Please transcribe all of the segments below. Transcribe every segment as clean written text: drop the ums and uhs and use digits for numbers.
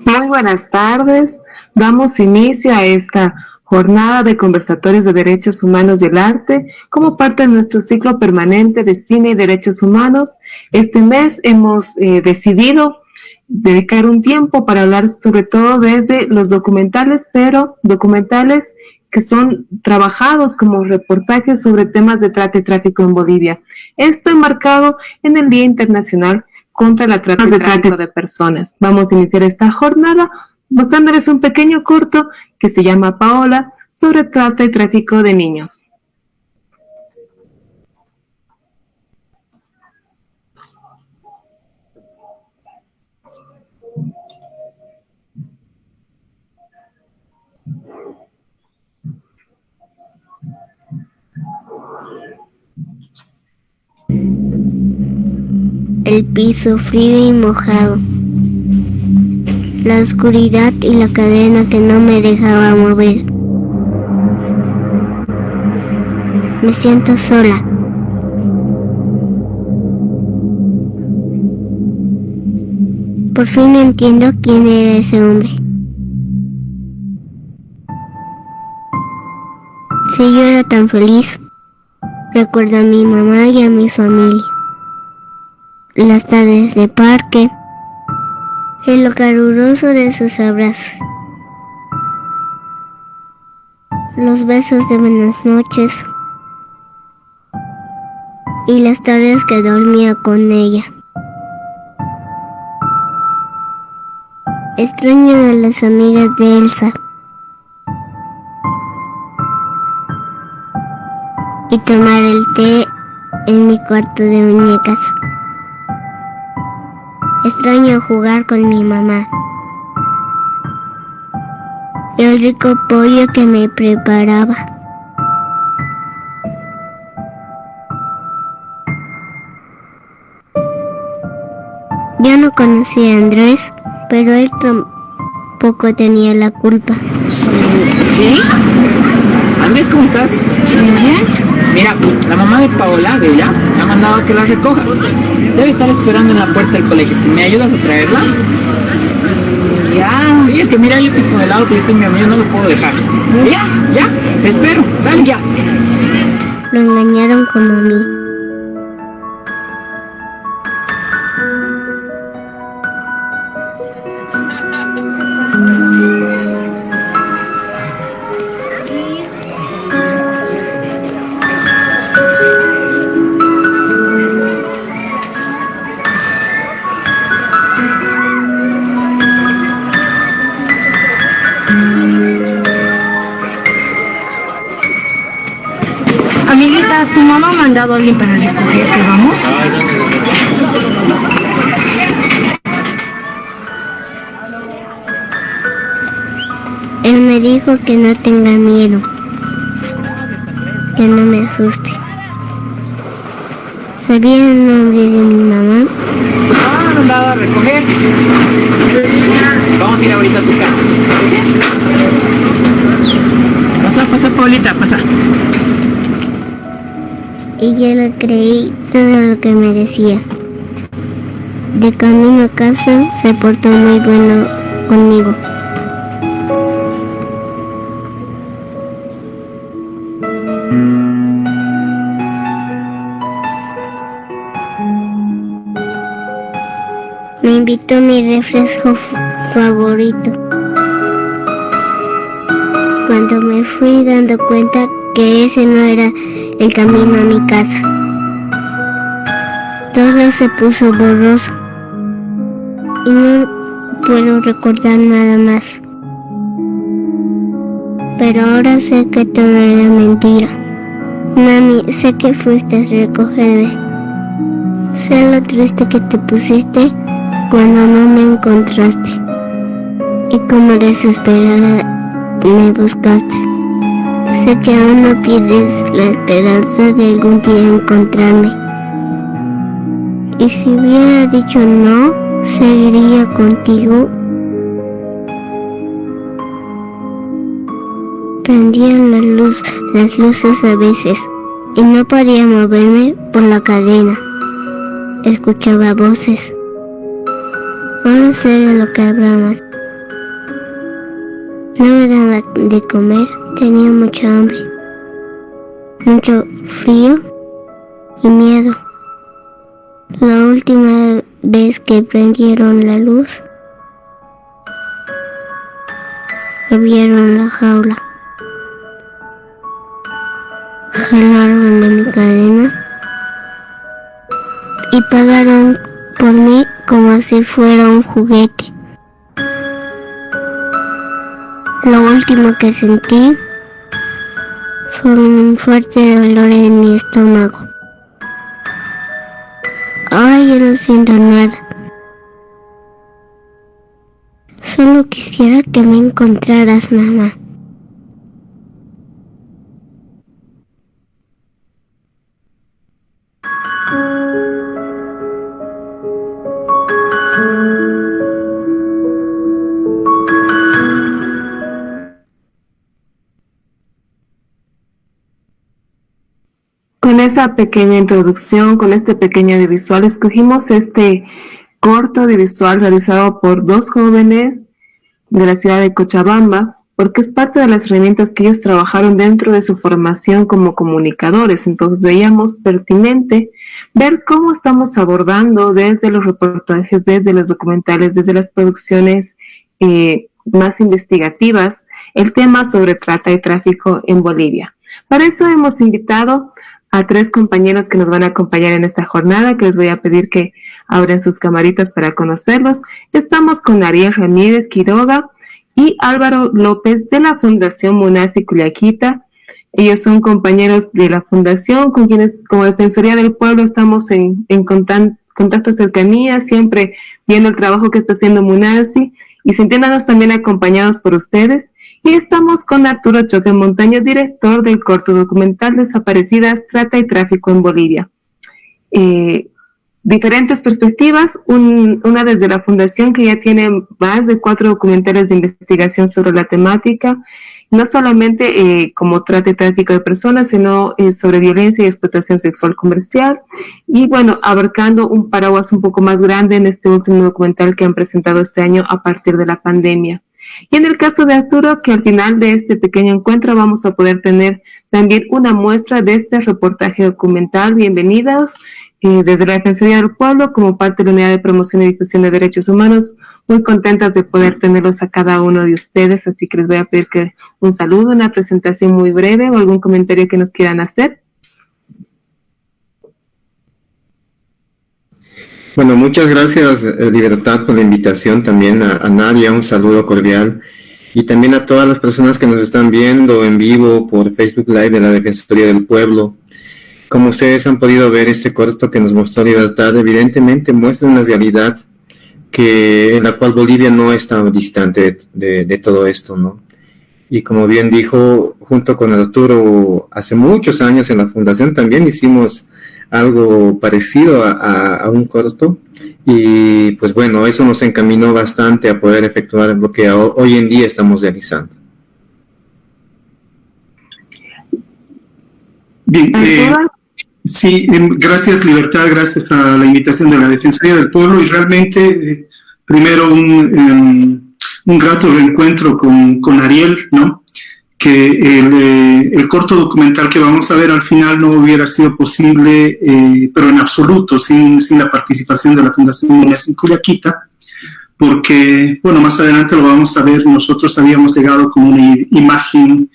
Muy buenas tardes. Damos inicio a esta jornada de conversatorios de derechos humanos y el arte como parte de nuestro ciclo permanente de cine y derechos humanos. Este mes hemos decidido dedicar un tiempo para hablar sobre todo desde los documentales, pero documentales que son trabajados como reportajes sobre temas de trata y tráfico en Bolivia. Esto enmarcado en el Día Internacional contra la trata y tráfico de personas. Vamos a iniciar esta jornada mostrándoles un pequeño corto que se llama Paola sobre trata y tráfico de niños. El piso frío y mojado, la oscuridad y la cadena que no me dejaba mover. Me siento sola. Por fin entiendo quién era ese hombre. Si yo era tan feliz, recuerdo a mi mamá y a mi familia. Las tardes de parque, el caluroso de sus abrazos, los besos de buenas noches y las tardes que dormía con ella. Extraño a las amigas de Elsa y tomar el té en mi cuarto de muñecas. Extraño jugar con mi mamá. El rico pollo que me preparaba. Yo no conocía a Andrés, pero él tampoco tenía la culpa. ¿Sí? Andrés, ¿cómo estás? ¿Bien? Mira, la mamá de Paola, de ella, me ha mandado que la recoja. Debe estar esperando en la puerta del colegio. ¿Me ayudas a traerla? Ya. Sí, es que mira, yo estoy con el auto y estoy mi amigo, no lo puedo dejar. ¿Sí? ¿Ya? ¿Ya? Te espero. Dale. Ya. Lo engañaron como a mí. Amiguita, ¿tu mamá ha mandado a alguien para recogerte? ¿Vamos? Él me dijo que no tenga miedo, que no me asuste. ¿Sabía el nombre de mi mamá? Me han mandado a recoger. Vamos a ir ahorita a tu casa. Pasa, Paulita, pasa. Y yo le creí todo lo que me decía. De camino a casa se portó muy bueno conmigo. Me invitó a mi refresco favorito. Cuando me fui dando cuenta que ese no era el camino a mi casa. Todo se puso borroso y no puedo recordar nada más. Pero ahora sé que todo era mentira. Mami, sé que fuiste a recogerme. Sé lo triste que te pusiste cuando no me encontraste. Y como desesperada me buscaste. Sé que aún no pierdes la esperanza de algún día encontrarme. Y si hubiera dicho no, seguiría contigo prendían las luces a veces y no podía moverme por la cadena. Escuchaba voces. Ahora sé de lo que hablaban. No me daba de comer, tenía mucha hambre, mucho frío y miedo. La última vez que prendieron la luz, abrieron la jaula, jalaron de mi cadena y pagaron por mí como si fuera un juguete. Lo último que sentí fue un fuerte dolor en mi estómago. Ahora yo no siento nada. Solo quisiera que me encontraras, mamá. Con esa pequeña introducción, con este pequeño audiovisual, escogimos este corto audiovisual realizado por dos jóvenes de la ciudad de Cochabamba, porque es parte de las herramientas que ellos trabajaron dentro de su formación como comunicadores. Entonces veíamos pertinente ver cómo estamos abordando desde los reportajes, desde los documentales, desde las producciones más investigativas, el tema sobre trata y tráfico en Bolivia. Para eso hemos invitado a tres compañeros que nos van a acompañar en esta jornada, que les voy a pedir que abran sus camaritas para conocerlos. Estamos con Ariel Ramírez Quiroga y Álvaro López de la Fundación Munasi Culiaquita. Ellos son compañeros de la Fundación, con quienes como Defensoría del Pueblo estamos en contacto cercanía, siempre viendo el trabajo que está haciendo Munasi y sintiéndonos también acompañados por ustedes. Y estamos con Arturo Choque Montaño, director del corto documental Desaparecidas, Trata y Tráfico en Bolivia. Diferentes perspectivas, una desde la Fundación, que ya tiene más de 4 documentales de investigación sobre la temática, no solamente como trata y tráfico de personas, sino sobre violencia y explotación sexual comercial, y bueno, abarcando un paraguas un poco más grande en este último documental que han presentado este año a partir de la pandemia. Y en el caso de Arturo, que al final de este pequeño encuentro vamos a poder tener también una muestra de este reportaje documental. Bienvenidos desde la Defensoría del Pueblo, como parte de la Unidad de Promoción y Difusión de Derechos Humanos. Muy contentas de poder tenerlos a cada uno de ustedes, así que les voy a pedir que un saludo, una presentación muy breve o algún comentario que nos quieran hacer. Bueno, muchas gracias, Libertad, por la invitación. También a Nadia, un saludo cordial. Y también a todas las personas que nos están viendo en vivo por Facebook Live de la Defensoría del Pueblo. Como ustedes han podido ver, este corto que nos mostró Libertad evidentemente muestra una realidad en la cual Bolivia no es tan distante de todo esto, ¿no? Y como bien dijo, junto con Arturo, hace muchos años en la Fundación también hicimos algo parecido a un corto, y pues bueno, eso nos encaminó bastante a poder efectuar lo que hoy en día estamos realizando. Bien, sí, gracias Libertad, gracias a la invitación de la Defensoría del Pueblo, y realmente primero un grato reencuentro con Ariel, ¿no? Que el corto documental que vamos a ver al final no hubiera sido posible, pero en absoluto, sin la participación de la Fundación Munasi Culiaquita, porque, bueno, más adelante lo vamos a ver, nosotros habíamos llegado con una imagen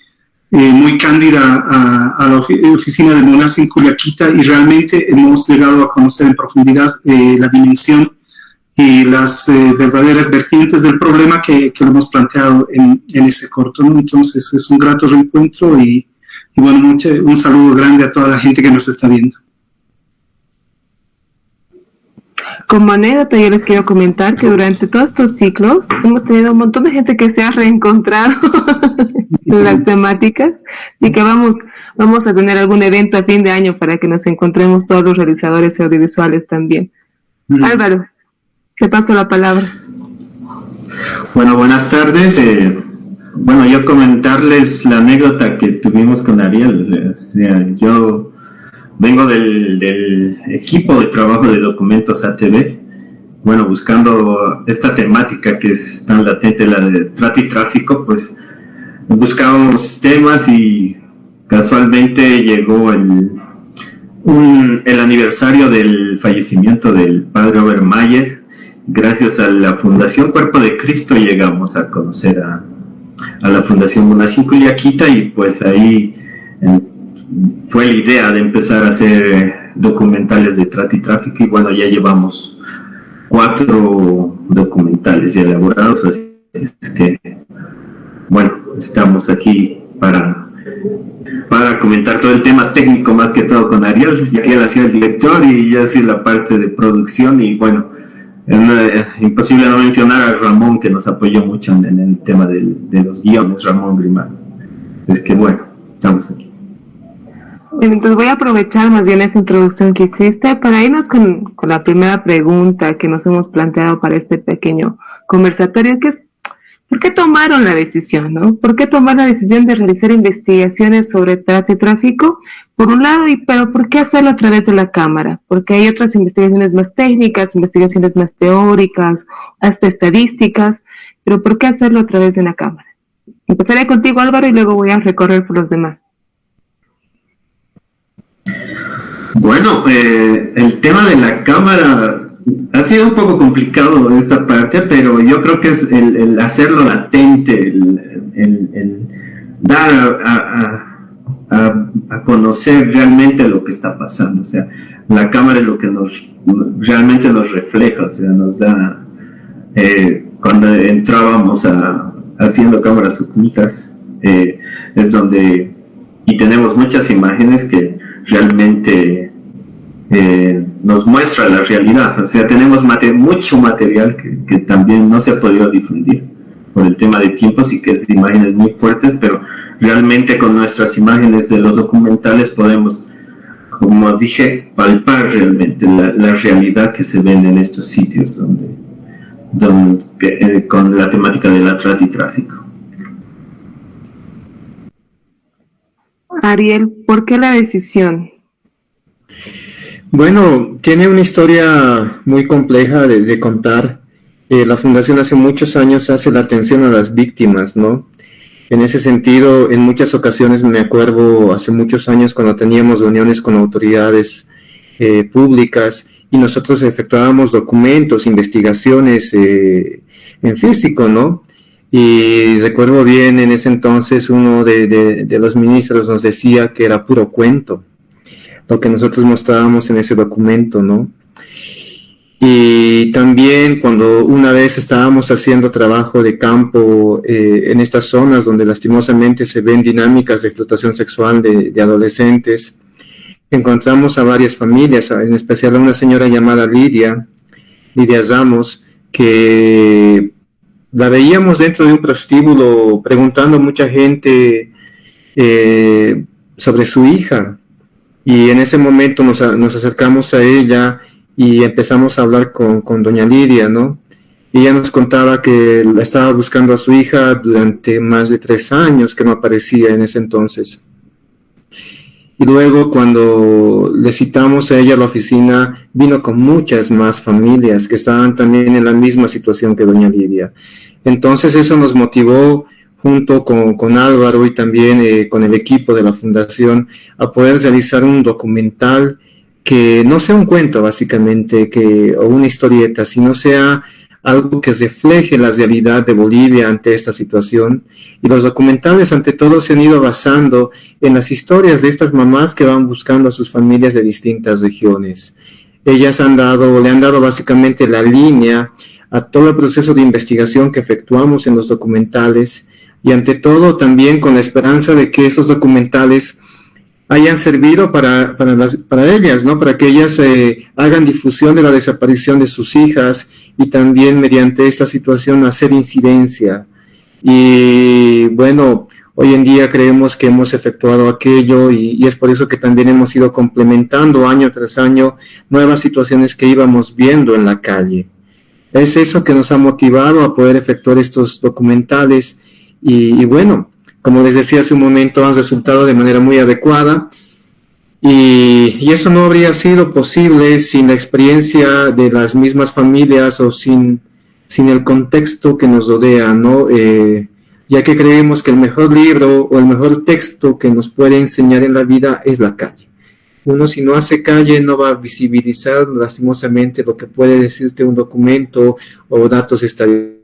muy cándida a la oficina de Munasi Culiaquita, y realmente hemos llegado a conocer en profundidad la dimensión y las verdaderas vertientes del problema que lo hemos planteado en ese corto, ¿no? Entonces es un grato reencuentro y bueno, un saludo grande a toda la gente que nos está viendo. Como anécdota, yo les quiero comentar que durante todos estos ciclos hemos tenido un montón de gente que se ha reencontrado en las temáticas, así que vamos a tener algún evento a fin de año para que nos encontremos todos los realizadores audiovisuales también. Álvaro, te paso la palabra. Bueno, buenas tardes. Bueno, yo comentarles la anécdota que tuvimos con Ariel. O sea, yo vengo del equipo de trabajo de documentos ATV, bueno, buscando esta temática que es tan latente, la de trata y tráfico, pues buscábamos temas y casualmente llegó el aniversario del fallecimiento del padre Obermayer. Gracias a la Fundación Cuerpo de Cristo llegamos a conocer a la Fundación Munacinco Yaquita, y pues ahí fue la idea de empezar a hacer documentales de trata y tráfico, y bueno, ya llevamos 4 documentales ya elaborados, así es que bueno, estamos aquí para comentar todo el tema técnico, más que todo con Ariel, ya que él hacía el director y yo hacía la parte de producción, y bueno, imposible no mencionar a Ramón, que nos apoyó mucho en el tema de los guiones, Ramón Grimán. Es que bueno, estamos aquí. Entonces voy a aprovechar más bien esta introducción que hiciste para irnos con la primera pregunta que nos hemos planteado para este pequeño conversatorio, que es ¿por qué tomaron la decisión, no? ¿Por qué tomar la decisión de realizar investigaciones sobre trata y tráfico? Por un lado, pero ¿por qué hacerlo a través de la cámara? Porque hay otras investigaciones más técnicas, investigaciones más teóricas, hasta estadísticas, pero ¿por qué hacerlo a través de una cámara? Empezaré contigo, Álvaro, y luego voy a recorrer por los demás. Bueno, el tema de la cámara ha sido un poco complicado esta parte, pero yo creo que es el hacerlo latente, el dar a conocer realmente lo que está pasando. O sea, la cámara es lo que realmente nos refleja, o sea, nos da, cuando entrábamos haciendo cámaras ocultas, es donde, y tenemos muchas imágenes que realmente nos muestra la realidad. O sea, tenemos mucho material que también no se ha podido difundir por el tema de tiempos, y que es imágenes muy fuertes, pero realmente con nuestras imágenes de los documentales podemos, como dije, palpar realmente la realidad que se ven en estos sitios con la temática de la trata y tráfico. Ariel, ¿por qué la decisión? Bueno, tiene una historia muy compleja de contar. La Fundación hace muchos años hace la atención a las víctimas, ¿no? En ese sentido, en muchas ocasiones me acuerdo hace muchos años cuando teníamos reuniones con autoridades públicas y nosotros efectuábamos documentos, investigaciones en físico, ¿no? Y recuerdo bien, en ese entonces uno de los ministros nos decía que era puro cuento lo que nosotros mostrábamos en ese documento, ¿no? Y también cuando una vez estábamos haciendo trabajo de campo en estas zonas donde lastimosamente se ven dinámicas de explotación sexual de adolescentes, encontramos a varias familias, en especial a una señora llamada Lidia Ramos, que la veíamos dentro de un prostíbulo preguntando a mucha gente sobre su hija. Y en ese momento nos acercamos a ella y empezamos a hablar con doña Lidia, ¿no? Y ella nos contaba que estaba buscando a su hija durante más de 3 años, que no aparecía en ese entonces. Y luego cuando le citamos a ella a la oficina, vino con muchas más familias que estaban también en la misma situación que doña Lidia. Entonces eso nos motivó, junto con Álvaro y también con el equipo de la Fundación, a poder realizar un documental que no sea un cuento básicamente, o una historieta, sino sea algo que refleje la realidad de Bolivia ante esta situación. Y los documentales ante todo se han ido basando en las historias de estas mamás que van buscando a sus familias de distintas regiones. Ellas le han dado básicamente la línea a todo el proceso de investigación que efectuamos en los documentales, y ante todo también con la esperanza de que esos documentales hayan servido para ellas, ¿no? Para que ellas hagan difusión de la desaparición de sus hijas y también mediante esta situación hacer incidencia. Y bueno, hoy en día creemos que hemos efectuado aquello y es por eso que también hemos ido complementando año tras año nuevas situaciones que íbamos viendo en la calle. Es eso que nos ha motivado a poder efectuar estos documentales. y bueno, como les decía hace un momento, han resultado de manera muy adecuada, y eso no habría sido posible sin la experiencia de las mismas familias o sin el contexto que nos rodea, ¿no? Ya que creemos que el mejor libro o el mejor texto que nos puede enseñar en la vida es la calle. Uno, si no hace calle, no va a visibilizar lastimosamente lo que puede decirte un documento o datos estadísticos.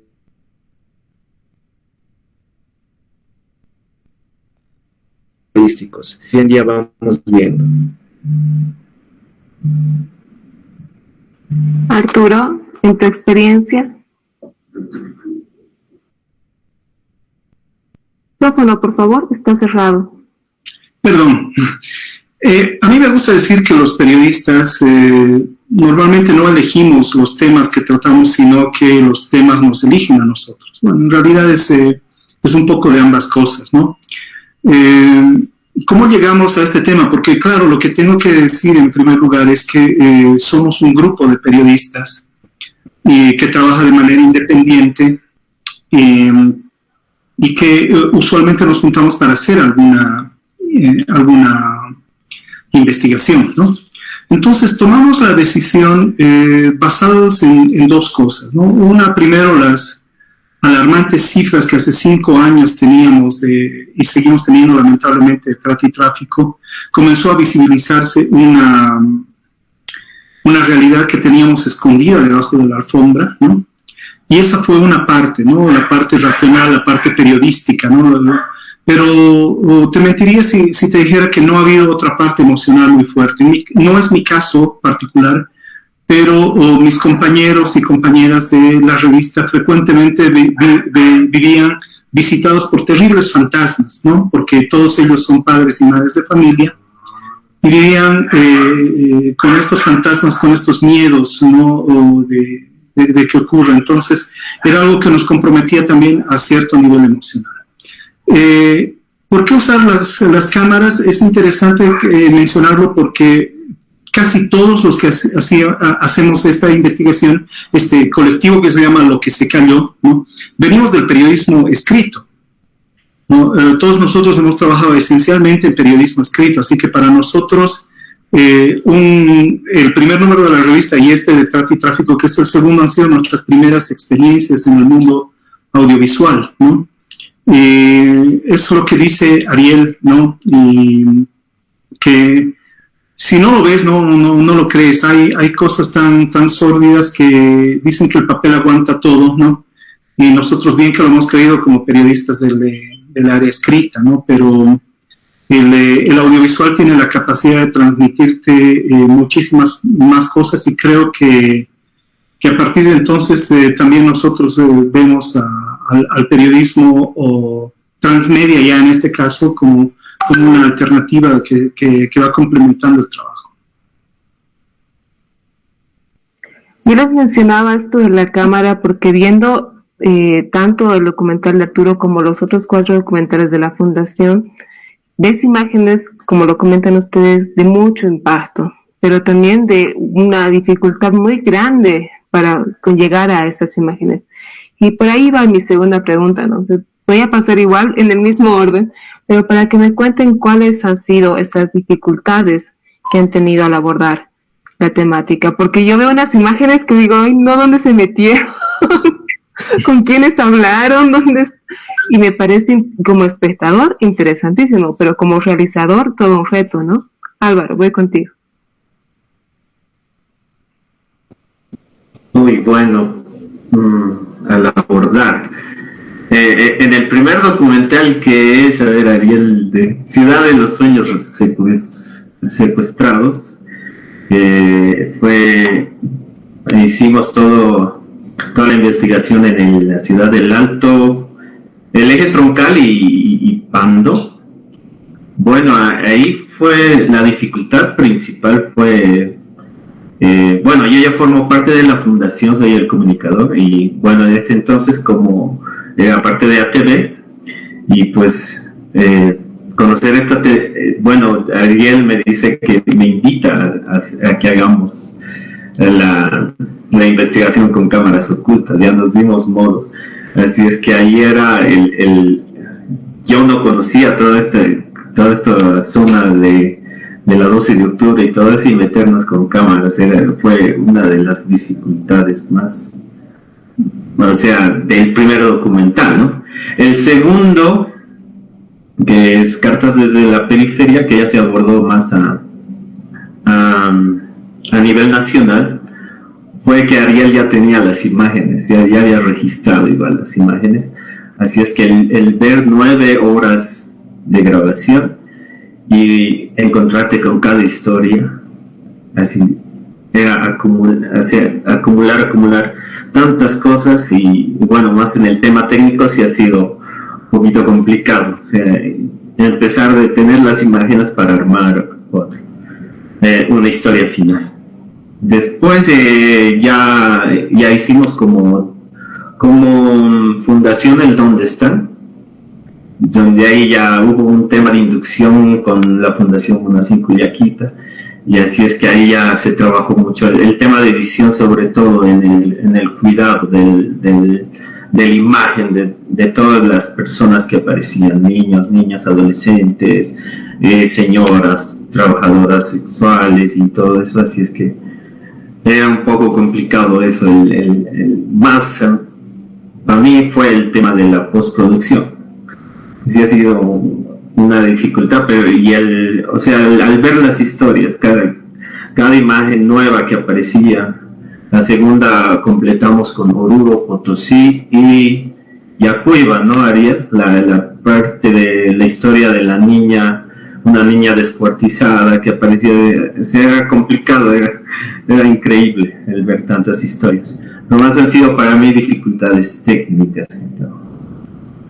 Hoy en día vamos viendo. Arturo, en tu experiencia. Micrófono, por favor, está cerrado. Perdón. A mí me gusta decir que los periodistas normalmente no elegimos los temas que tratamos, sino que los temas nos eligen a nosotros. Bueno, en realidad es un poco de ambas cosas, ¿no? ¿Cómo llegamos a este tema? Porque, claro, lo que tengo que decir en primer lugar es que somos un grupo de periodistas que trabaja de manera independiente y que usualmente nos juntamos para hacer alguna investigación, ¿no? Entonces tomamos la decisión basadas en dos cosas, ¿no? Una, primero, las alarmantes cifras que hace 5 años teníamos y seguimos teniendo lamentablemente de trata y tráfico. Comenzó a visibilizarse una realidad que teníamos escondida debajo de la alfombra, ¿no? Y esa fue una parte, ¿no? La parte racional, la parte periodística, ¿no? Pero te mentiría si te dijera que no ha habido otra parte emocional muy fuerte. No es mi caso particular, pero mis compañeros y compañeras de la revista frecuentemente vivían visitados por terribles fantasmas, ¿no? Porque todos ellos son padres y madres de familia, y vivían con estos fantasmas, con estos miedos, ¿no? De que ocurra. Entonces, era algo que nos comprometía también a cierto nivel emocional. ¿Por qué usar las cámaras? Es interesante mencionarlo porque casi todos los que hacemos esta investigación, este colectivo que se llama Lo que se cayó, ¿no? Venimos del periodismo escrito, ¿no? Todos nosotros hemos trabajado esencialmente en periodismo escrito, así que para nosotros el primer número de la revista y este de Trata y Tráfico, que es el segundo, han sido nuestras primeras experiencias en el mundo audiovisual, ¿no? Es lo que dice Ariel, ¿no? Y que si no lo ves, no lo crees. Hay cosas tan sórdidas que dicen que el papel aguanta todo, ¿no? Y nosotros bien que lo hemos creído como periodistas del área escrita, ¿no? Pero el audiovisual tiene la capacidad de transmitirte muchísimas más cosas, y creo que a partir de entonces también nosotros vemos al periodismo o transmedia ya en este caso como una alternativa que va complementando el trabajo. Yo les mencionaba esto de la cámara porque viendo tanto el documental de Arturo como los otros 4 documentales de la Fundación, ves imágenes, como lo comentan ustedes, de mucho impacto, pero también de una dificultad muy grande para llegar a esas imágenes. Y por ahí va mi segunda pregunta, ¿no? Voy a pasar igual en el mismo orden, pero para que me cuenten cuáles han sido esas dificultades que han tenido al abordar la temática, porque yo veo unas imágenes que digo, ay, no, ¿dónde se metieron? ¿Con quiénes hablaron? Y me parece como espectador interesantísimo, pero como realizador todo un reto, ¿no? Álvaro, voy contigo. Muy bueno al abordar. En el primer documental, que es, Ariel, de Ciudad de los Sueños Secuestrados, hicimos toda la investigación en la ciudad del Alto, el eje troncal y Pando. Bueno, ahí fue la dificultad principal, bueno, yo ya formo parte de la fundación, soy el comunicador, y bueno, en ese entonces como aparte de ATV, y pues conocer bueno, Ariel me dice que me invita a que hagamos la investigación con cámaras ocultas, ya nos dimos modos, así es que ahí era yo no conocía toda esta zona de la 12 de octubre y todo eso, y meternos con cámaras fue una de las dificultades más, o sea, del primer documental, ¿no? El segundo, que es Cartas desde la Periferia, que ya se abordó más a nivel nacional, fue que Ariel ya tenía las imágenes, ya había registrado igual las imágenes, así es que el ver 9 horas de grabación y encontrarte con cada historia, así era acumular tantas cosas, y bueno, más en el tema técnico sí ha sido un poquito complicado, o sea, empezar de tener las imágenes para armar una historia final. Después ya hicimos como fundación el Dónde Están, donde ahí ya hubo un tema de inducción con la Fundación Munacín Cuyaquita, y así es que ahí ya se trabajó mucho el tema de edición, sobre todo en el cuidado de la imagen de todas las personas que aparecían, niños, niñas, adolescentes, señoras, trabajadoras sexuales y todo eso, así es que era un poco complicado eso. Más para mí fue el tema de la postproducción. Sí ha sido una dificultad, pero al ver las historias, cada imagen nueva que aparecía, la segunda completamos con Oruro, Potosí y Yacuiba, ¿no, Ariel? La parte de la historia de la niña, una niña descuartizada que aparecía, era complicado, era increíble el ver tantas historias. Nomás han sido para mí dificultades técnicas.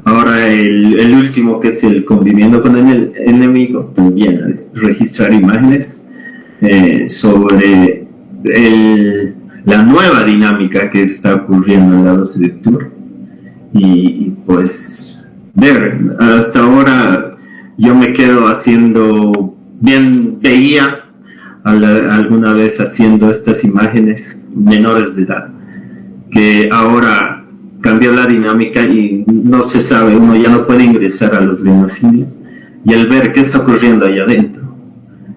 Ahora el último, que es el Conviviendo con el Enemigo, también registrar imágenes sobre la nueva dinámica que está ocurriendo en la 12 de octubre, y pues ver, hasta ahora yo me quedo veía alguna vez haciendo estas imágenes menores de edad, que ahora cambió la dinámica y no se sabe, uno ya no puede ingresar a los genocidios, y al ver qué está ocurriendo allá adentro,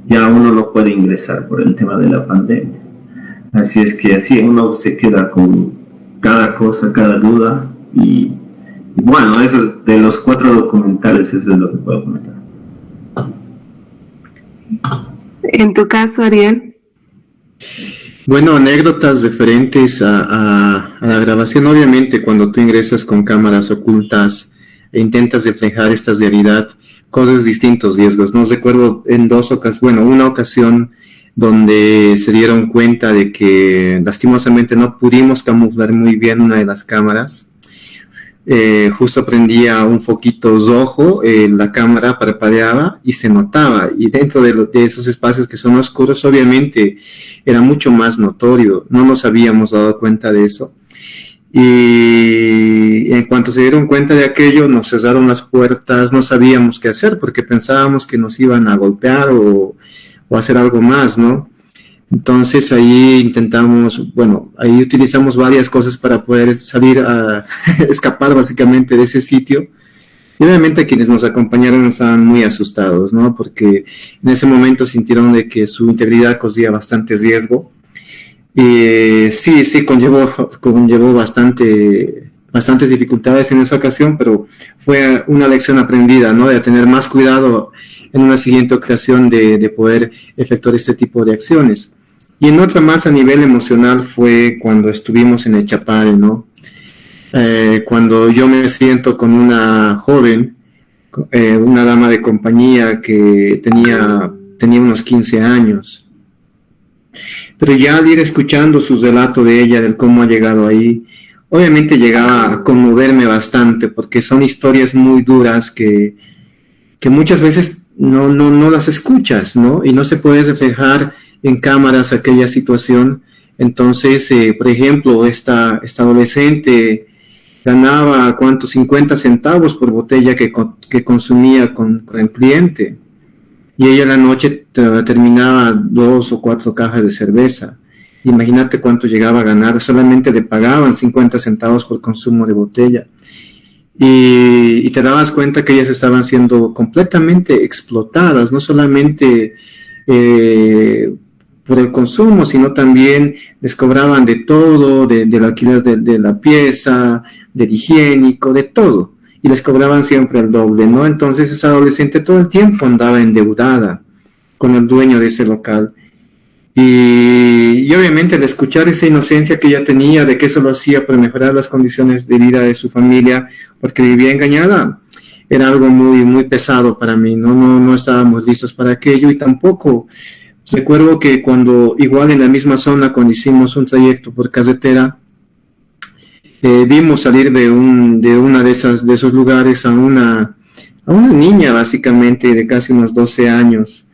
ya uno no puede ingresar por el tema de la pandemia. Así es que así uno se queda con cada cosa, cada duda, y bueno, eso es de los 4 documentales, eso es lo que puedo comentar. En tu caso, Ariel. Bueno, anécdotas referentes a la grabación. Obviamente, cuando tú ingresas con cámaras ocultas e intentas reflejar esta realidad, cosas distintos riesgos. No recuerdo en una ocasión donde se dieron cuenta de que lastimosamente no pudimos camuflar muy bien una de las cámaras. Justo prendía un foquito rojo, la cámara parpadeaba y se notaba, y dentro de esos espacios que son oscuros obviamente era mucho más notorio, no nos habíamos dado cuenta de eso, y en cuanto se dieron cuenta de aquello nos cerraron las puertas, no sabíamos qué hacer porque pensábamos que nos iban a golpear o hacer algo más, ¿no? Entonces ahí ahí utilizamos varias cosas para poder salir a escapar básicamente de ese sitio. Y obviamente quienes nos acompañaron estaban muy asustados, ¿no? Porque en ese momento sintieron de que su integridad corría bastante riesgo. Y sí, conllevó bastantes dificultades en esa ocasión, pero fue una lección aprendida, ¿no? De tener más cuidado en una siguiente ocasión de poder efectuar este tipo de acciones. Y en otra más a nivel emocional fue cuando estuvimos en el Chapal, ¿no? Cuando yo me siento con una joven, una dama de compañía que tenía unos 15 años. Pero ya al ir escuchando su relato de ella, del cómo ha llegado ahí, obviamente llegaba a conmoverme bastante, porque son historias muy duras que muchas veces no las escuchas, ¿no? Y no se puede reflejar en cámaras aquella situación. Entonces, por ejemplo, esta adolescente ganaba, 50 centavos por botella que consumía con el cliente, y ella a la noche terminaba 2 o 4 cajas de cerveza. Imagínate cuánto llegaba a ganar, solamente le pagaban 50 centavos por consumo de botella. y te dabas cuenta que ellas estaban siendo completamente explotadas, no solamente por el consumo, sino también les cobraban de todo, del alquiler de la pieza, del higiénico, de todo, y les cobraban siempre el doble, ¿no? Entonces esa adolescente todo el tiempo andaba endeudada con el dueño de ese local. Y obviamente al escuchar esa inocencia que ella tenía de que eso lo hacía para mejorar las condiciones de vida de su familia, porque vivía engañada, era algo muy, muy pesado para mí, no estábamos listos para aquello. Y tampoco recuerdo que cuando igual en la misma zona, cuando hicimos un trayecto por carretera, vimos salir de una de esos lugares a una niña básicamente de casi unos 12 años.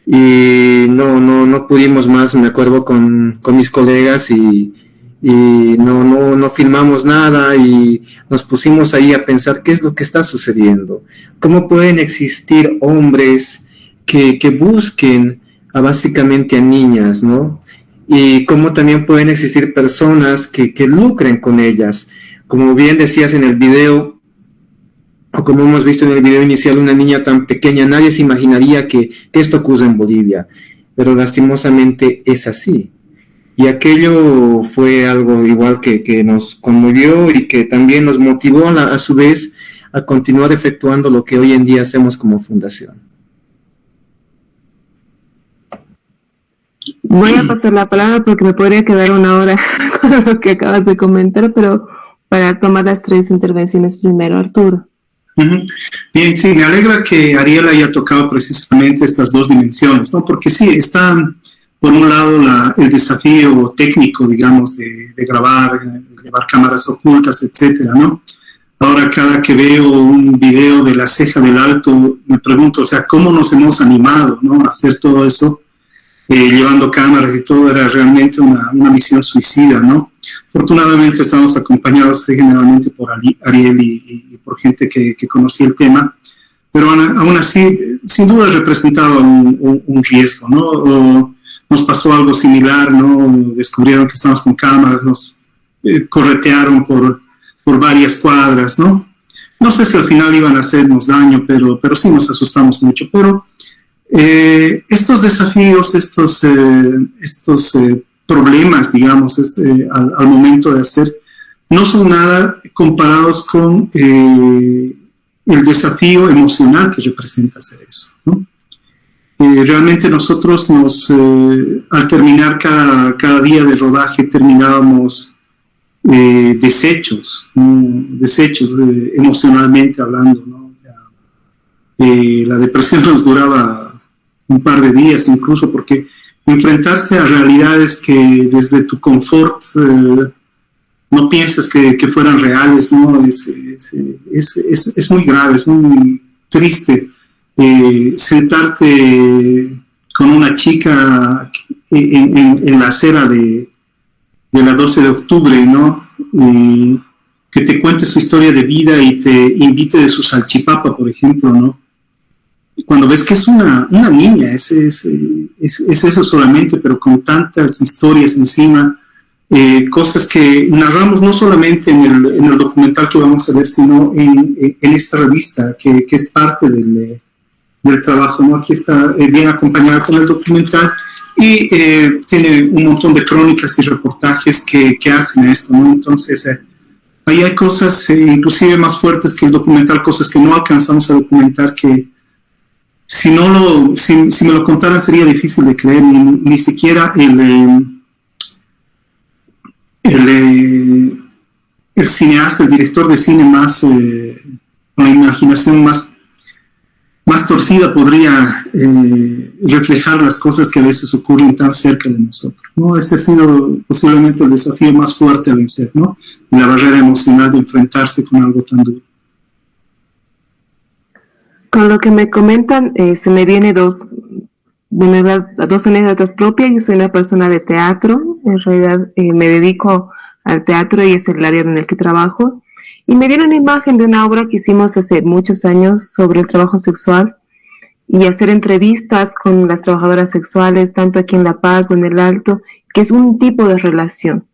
Y no pudimos más, me acuerdo, con mis colegas y no filmamos nada y nos pusimos ahí a pensar qué es lo que está sucediendo, cómo pueden existir hombres que busquen básicamente a niñas, ¿no? Y cómo también pueden existir personas que lucren con ellas. Como bien decías en el video, o como hemos visto en el video inicial, una niña tan pequeña, nadie se imaginaría que esto ocurre en Bolivia, pero lastimosamente es así. Y aquello fue algo igual que nos conmovió y que también nos motivó a su vez a continuar efectuando lo que hoy en día hacemos como fundación. Voy a pasar la palabra porque me podría quedar una hora con lo que acabas de comentar, pero para tomar las 3 intervenciones primero, Arturo. Bien, sí, me alegra que Ariel haya tocado precisamente estas 2 dimensiones, ¿no? Porque sí, está por un lado el desafío técnico, digamos, de grabar, llevar cámaras ocultas, etcétera, ¿no? Ahora cada que veo un video de la Ceja del Alto, me pregunto, o sea, ¿cómo nos hemos animado, ¿no? A hacer todo eso, llevando cámaras y todo? Era realmente una misión suicida, ¿no? Afortunadamente estamos acompañados generalmente por Ariel y por gente que conocía el tema, pero aún así, sin duda representaba un riesgo, ¿no? O nos pasó algo similar, ¿no? Descubrieron que estábamos con cámaras, nos corretearon por varias cuadras, ¿no? No sé si al final iban a hacernos daño, pero sí nos asustamos mucho. Pero estos desafíos, estos problemas, digamos, al momento de hacer, no son nada comparados con el desafío emocional que representa hacer eso, ¿no? Realmente nosotros al terminar cada día de rodaje terminábamos deshechos emocionalmente hablando, ¿no? La depresión nos duraba un par de días incluso, porque enfrentarse a realidades que desde tu confort no piensas que fueran reales, ¿no? Es muy grave, es muy triste. Sentarte con una chica en la acera de la 12 de octubre, ¿no? Que te cuente su historia de vida y te invite de su salchipapa, por ejemplo, ¿no? Cuando ves que es una niña, es eso solamente, pero con tantas historias encima, cosas que narramos no solamente en el documental que vamos a ver, sino en esta revista, que es parte del trabajo, ¿no? Aquí está bien acompañada con el documental y tiene un montón de crónicas y reportajes que hacen esto, ¿no? Entonces, ahí hay cosas inclusive más fuertes que el documental, cosas que no alcanzamos a documentar, que si me lo contaran sería difícil de creer, ni siquiera el cineasta, el director de cine más, con la imaginación más torcida podría reflejar las cosas que a veces ocurren tan cerca de nosotros, ¿no? Ese ha sido posiblemente el desafío más fuerte a vencer, ¿no? Y la barrera emocional de enfrentarse con algo tan duro. Con lo que me comentan, se me viene dos anécdotas propias. Yo soy una persona de teatro, en realidad me dedico al teatro y es el área en el que trabajo. Y me viene una imagen de una obra que hicimos hace muchos años sobre el trabajo sexual y hacer entrevistas con las trabajadoras sexuales, tanto aquí en La Paz o en el Alto, que es un tipo de relación.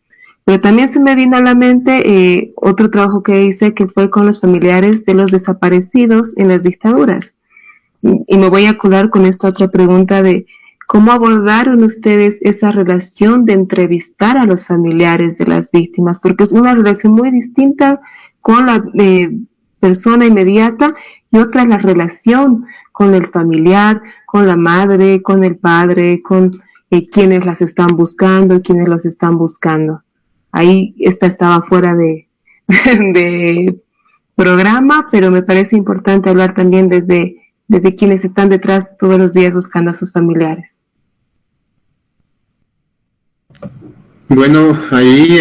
Pero también se me vino a la mente otro trabajo que hice, que fue con los familiares de los desaparecidos en las dictaduras. Y me voy a colar con esta otra pregunta de cómo abordaron ustedes esa relación de entrevistar a los familiares de las víctimas, porque es una relación muy distinta con la persona inmediata y otra la relación con el familiar, con la madre, con el padre, con quienes las están buscando y quienes los están buscando. Ahí estaba fuera de programa, pero me parece importante hablar también desde quienes están detrás todos los días buscando a sus familiares. Bueno, ahí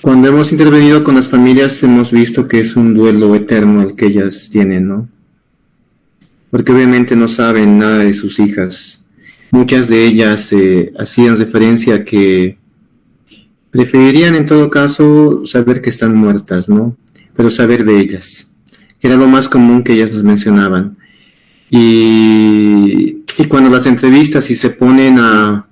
cuando hemos intervenido con las familias hemos visto que es un duelo eterno el que ellas tienen, ¿no? Porque obviamente no saben nada de sus hijas. Muchas de ellas hacían referencia a que preferirían en todo caso saber que están muertas, ¿no? Pero saber de ellas, que era lo más común que ellas nos mencionaban. Y cuando las entrevistas y se ponen a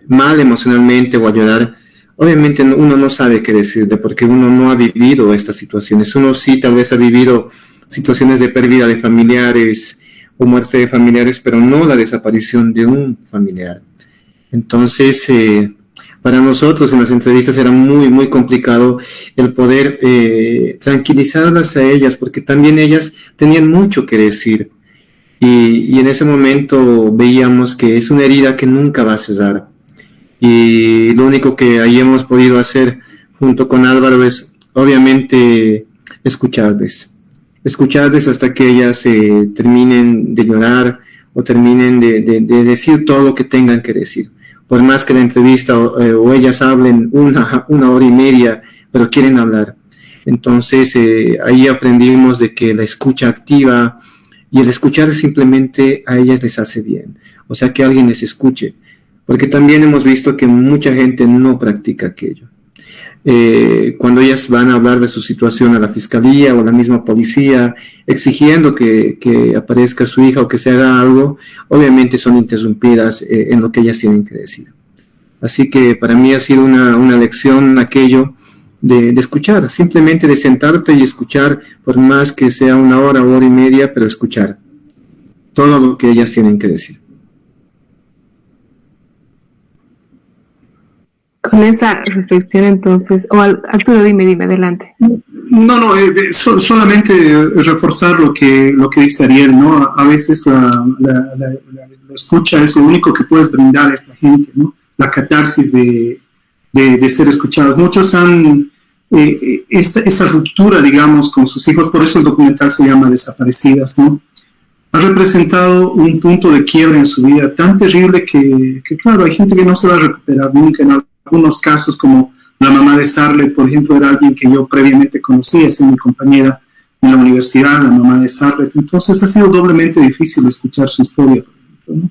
mal emocionalmente o a llorar, obviamente uno no sabe qué decirle, porque uno no ha vivido estas situaciones. Uno sí tal vez ha vivido situaciones de pérdida de familiares o muerte de familiares, pero no la desaparición de un familiar. Entonces, para nosotros en las entrevistas era muy, muy complicado el poder tranquilizarlas a ellas, porque también ellas tenían mucho que decir. Y en ese momento veíamos que es una herida que nunca va a cesar. Y lo único que ahí hemos podido hacer junto con Álvaro es obviamente escucharles hasta que ellas terminen de llorar o terminen de decir todo lo que tengan que decir. Por más que la entrevista o ellas hablen una hora y media, pero quieren hablar. Entonces ahí aprendimos de que la escucha activa y el escuchar simplemente a ellas les hace bien. O sea, que alguien les escuche. Porque también hemos visto que mucha gente no practica aquello. Cuando ellas van a hablar de su situación a la fiscalía o a la misma policía, exigiendo que aparezca su hija o que se haga algo, obviamente son interrumpidas en lo que ellas tienen que decir. Así que para mí ha sido una lección aquello de escuchar, simplemente de sentarte y escuchar, por más que sea una hora o hora y media, pero escuchar todo lo que ellas tienen que decir. Con esa reflexión entonces, Arturo, dime, adelante. No, solamente reforzar lo que dice Ariel, ¿no? A veces la escucha es lo único que puedes brindar a esta gente, ¿no? La catarsis de ser escuchados. Muchos han, esta ruptura, digamos, con sus hijos, por eso el documental se llama Desaparecidas, ¿no? Ha representado un punto de quiebre en su vida tan terrible que claro, hay gente que no se va a recuperar nunca. En algunos casos, como la mamá de Sarlet, por ejemplo, era alguien que yo previamente conocía, es mi compañera en la universidad, la mamá de Sarlet. Entonces ha sido doblemente difícil escuchar su historia, por ejemplo, ¿no?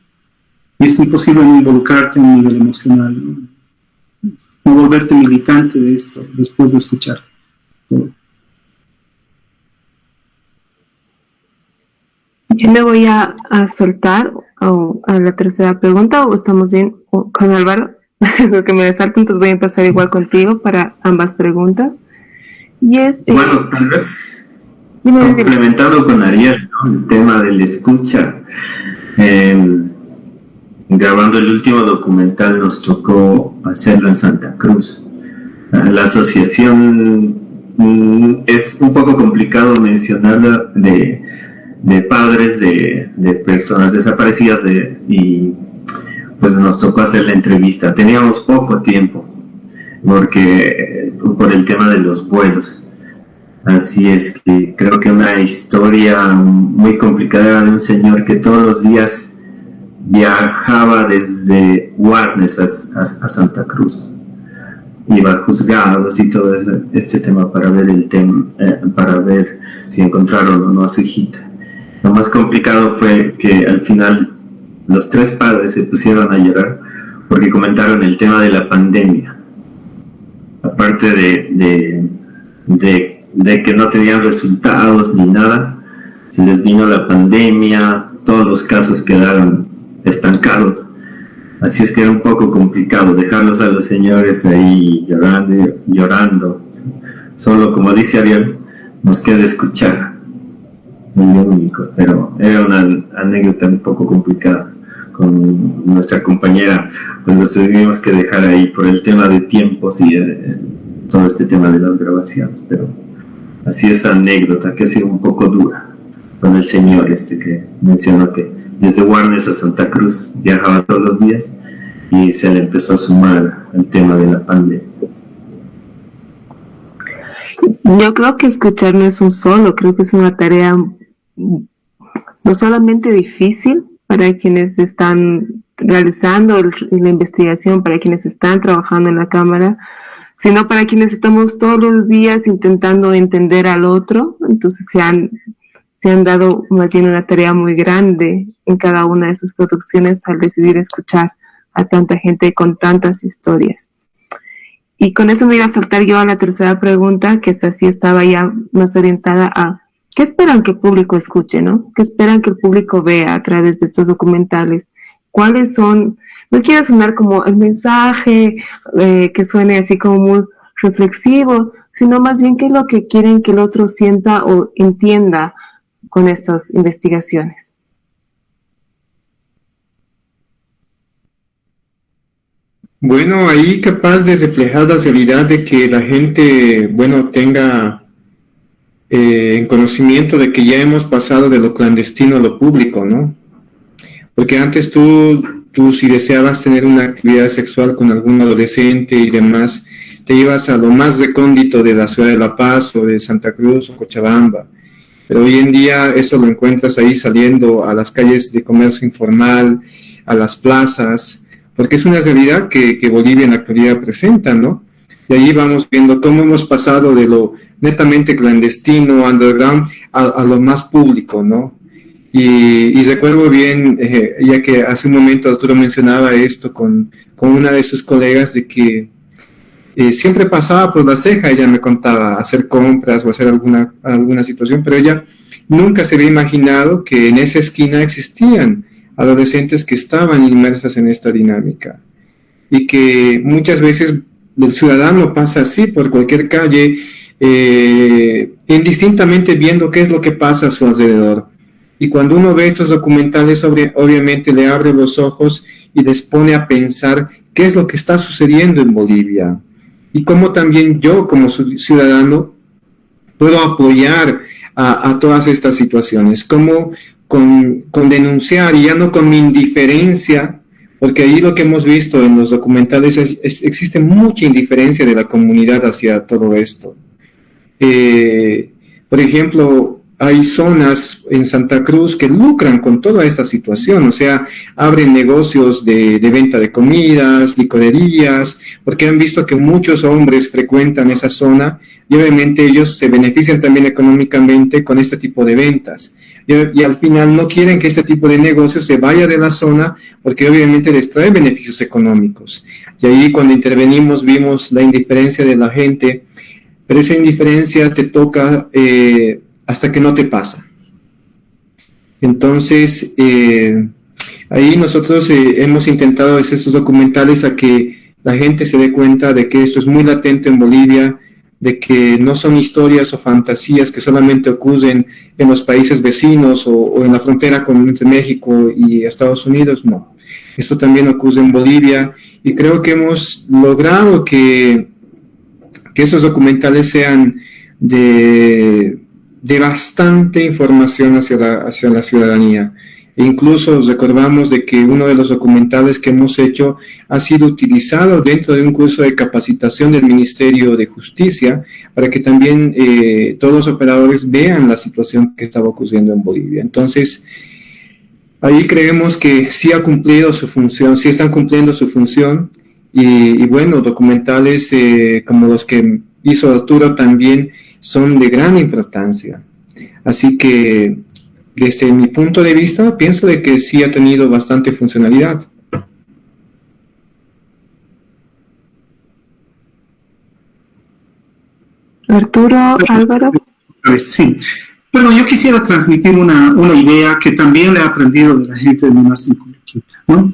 Y es imposible no involucrarte en un nivel emocional, no volverte militante de esto después de escuchar todo. Yo me voy a soltar a la tercera pregunta, o estamos bien con Álvaro, porque me desalto, entonces voy a empezar igual contigo para ambas preguntas. Y es bueno, tal vez complementado con Ariel, ¿no? El tema de la escucha. Grabando el último documental nos tocó hacerlo en Santa Cruz. La asociación es un poco complicado mencionarla de padres de personas desaparecidas y pues nos tocó hacer la entrevista. Teníamos poco tiempo porque por el tema de los vuelos. Así es que creo que una historia muy complicada de un señor que todos los días viajaba desde Guarnes a Santa Cruz, iba a juzgados y todo este tema para ver el tema, para ver si encontraron o no a su hijita. Lo más complicado fue que al final los tres padres se pusieron a llorar porque comentaron el tema de la pandemia. Aparte de que no tenían resultados ni nada, se les vino la pandemia, todos los casos quedaron estancados Así es que era un poco complicado dejarlos a los señores ahí llorando. Solo, como dice Ariel, nos queda escuchar. Lo único, pero era una anécdota un poco complicada con nuestra compañera, pues nos tuvimos que dejar ahí por el tema de tiempos y todo este tema de las grabaciones, pero así esa anécdota que ha sido un poco dura con el señor que mencionó que desde Guarnes a Santa Cruz viajaba todos los días y se le empezó a sumar el tema de la pandemia. Yo creo que escuchar no es un solo, creo que es una tarea no solamente difícil para quienes están realizando la investigación, para quienes están trabajando en la cámara, sino para quienes estamos todos los días intentando entender al otro. Entonces se han dado más bien una tarea muy grande en cada una de sus producciones al decidir escuchar a tanta gente con tantas historias. Y con eso me iba a saltar yo a la tercera pregunta, que esta sí estaba ya más orientada a ¿qué esperan que el público escuche, no? ¿Qué esperan que el público vea a través de estos documentales? ¿Cuáles son? No quiero sonar como el mensaje que suene así como muy reflexivo, sino más bien qué es lo que quieren que el otro sienta o entienda con estas investigaciones. Bueno, ahí capaz de reflejar la realidad de que la gente, bueno, tenga en conocimiento de que ya hemos pasado de lo clandestino a lo público, ¿no? Porque antes tú si deseabas tener una actividad sexual con algún adolescente y demás, te ibas a lo más recóndito de la ciudad de La Paz o de Santa Cruz o Cochabamba. Pero hoy en día eso lo encuentras ahí saliendo a las calles de comercio informal, a las plazas, porque es una realidad que Bolivia en la actualidad presenta, ¿no? Y ahí vamos viendo cómo hemos pasado de lo netamente clandestino, underground, a lo más público, ¿no? Y recuerdo bien, ya que hace un momento Arturo mencionaba esto con una de sus colegas, de que siempre pasaba por La Ceja, ella me contaba, hacer compras o hacer alguna situación, pero ella nunca se había imaginado que en esa esquina existían adolescentes que estaban inmersas en esta dinámica, y que muchas veces el ciudadano pasa así por cualquier calle, indistintamente viendo qué es lo que pasa a su alrededor. Y cuando uno ve estos documentales, obviamente le abre los ojos y les pone a pensar qué es lo que está sucediendo en Bolivia. Y cómo también yo, como ciudadano, puedo apoyar a todas estas situaciones. Cómo con denunciar, y ya no con mi indiferencia, porque ahí lo que hemos visto en los documentales existe mucha indiferencia de la comunidad hacia todo esto. Por ejemplo, hay zonas en Santa Cruz que lucran con toda esta situación, o sea, abren negocios de venta de comidas, licorerías, porque han visto que muchos hombres frecuentan esa zona y obviamente ellos se benefician también económicamente con este tipo de ventas. Y al final no quieren que este tipo de negocio se vaya de la zona porque obviamente les trae beneficios económicos. Y ahí cuando intervenimos vimos la indiferencia de la gente, pero esa indiferencia te toca hasta que no te pasa. Entonces, ahí nosotros hemos intentado hacer estos documentales a que la gente se dé cuenta de que esto es muy latente en Bolivia, de que no son historias o fantasías que solamente ocurren en los países vecinos o en la frontera entre México y Estados Unidos, no. Esto también ocurre en Bolivia, y creo que hemos logrado que estos documentales sean de bastante información hacia la ciudadanía. E incluso recordamos de que uno de los documentales que hemos hecho ha sido utilizado dentro de un curso de capacitación del Ministerio de Justicia para que también todos los operadores vean la situación que estaba ocurriendo en Bolivia. Entonces, ahí creemos que sí ha cumplido su función, sí están cumpliendo su función, y bueno, documentales como los que hizo Arturo también son de gran importancia. Así que, desde mi punto de vista, pienso de que sí ha tenido bastante funcionalidad. Arturo, Álvaro. Sí. Bueno, yo quisiera transmitir una idea que también le he aprendido de la gente de Mamá Sin Colequita, ¿no?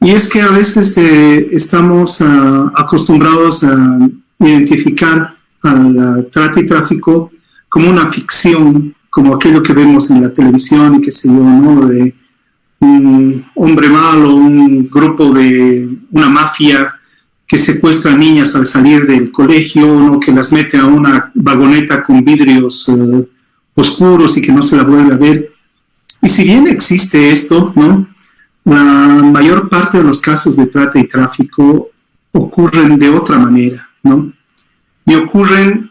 Y es que a veces estamos acostumbrados a identificar al trata y tráfico como una ficción, como aquello que vemos en la televisión y qué sé yo, ¿no? De un hombre malo, un grupo de una mafia que secuestra a niñas al salir del colegio, ¿no? Que las mete a una vagoneta con vidrios oscuros y que no se la vuelve a ver. Y si bien existe esto, ¿no? La mayor parte de los casos de trata y tráfico ocurren de otra manera, ¿no? Y ocurren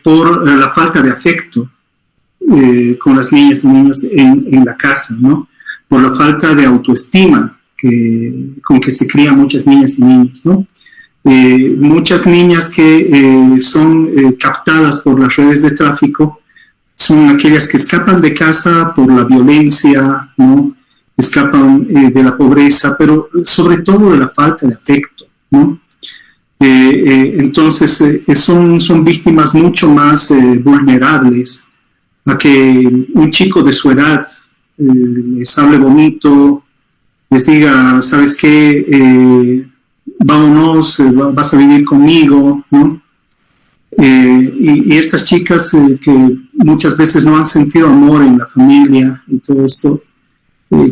por la falta de afecto con las niñas y niños en la casa, ¿no? Por la falta de autoestima con que se crían muchas niñas y niños, ¿no? Muchas niñas que son captadas por las redes de tráfico son aquellas que escapan de casa por la violencia, ¿no? Escapan de la pobreza, pero sobre todo de la falta de afecto, ¿no? Entonces son víctimas mucho más vulnerables a que un chico de su edad les hable bonito, les diga, ¿sabes qué? Vámonos, vas a vivir conmigo, ¿no? Y estas chicas que muchas veces no han sentido amor en la familia y todo esto,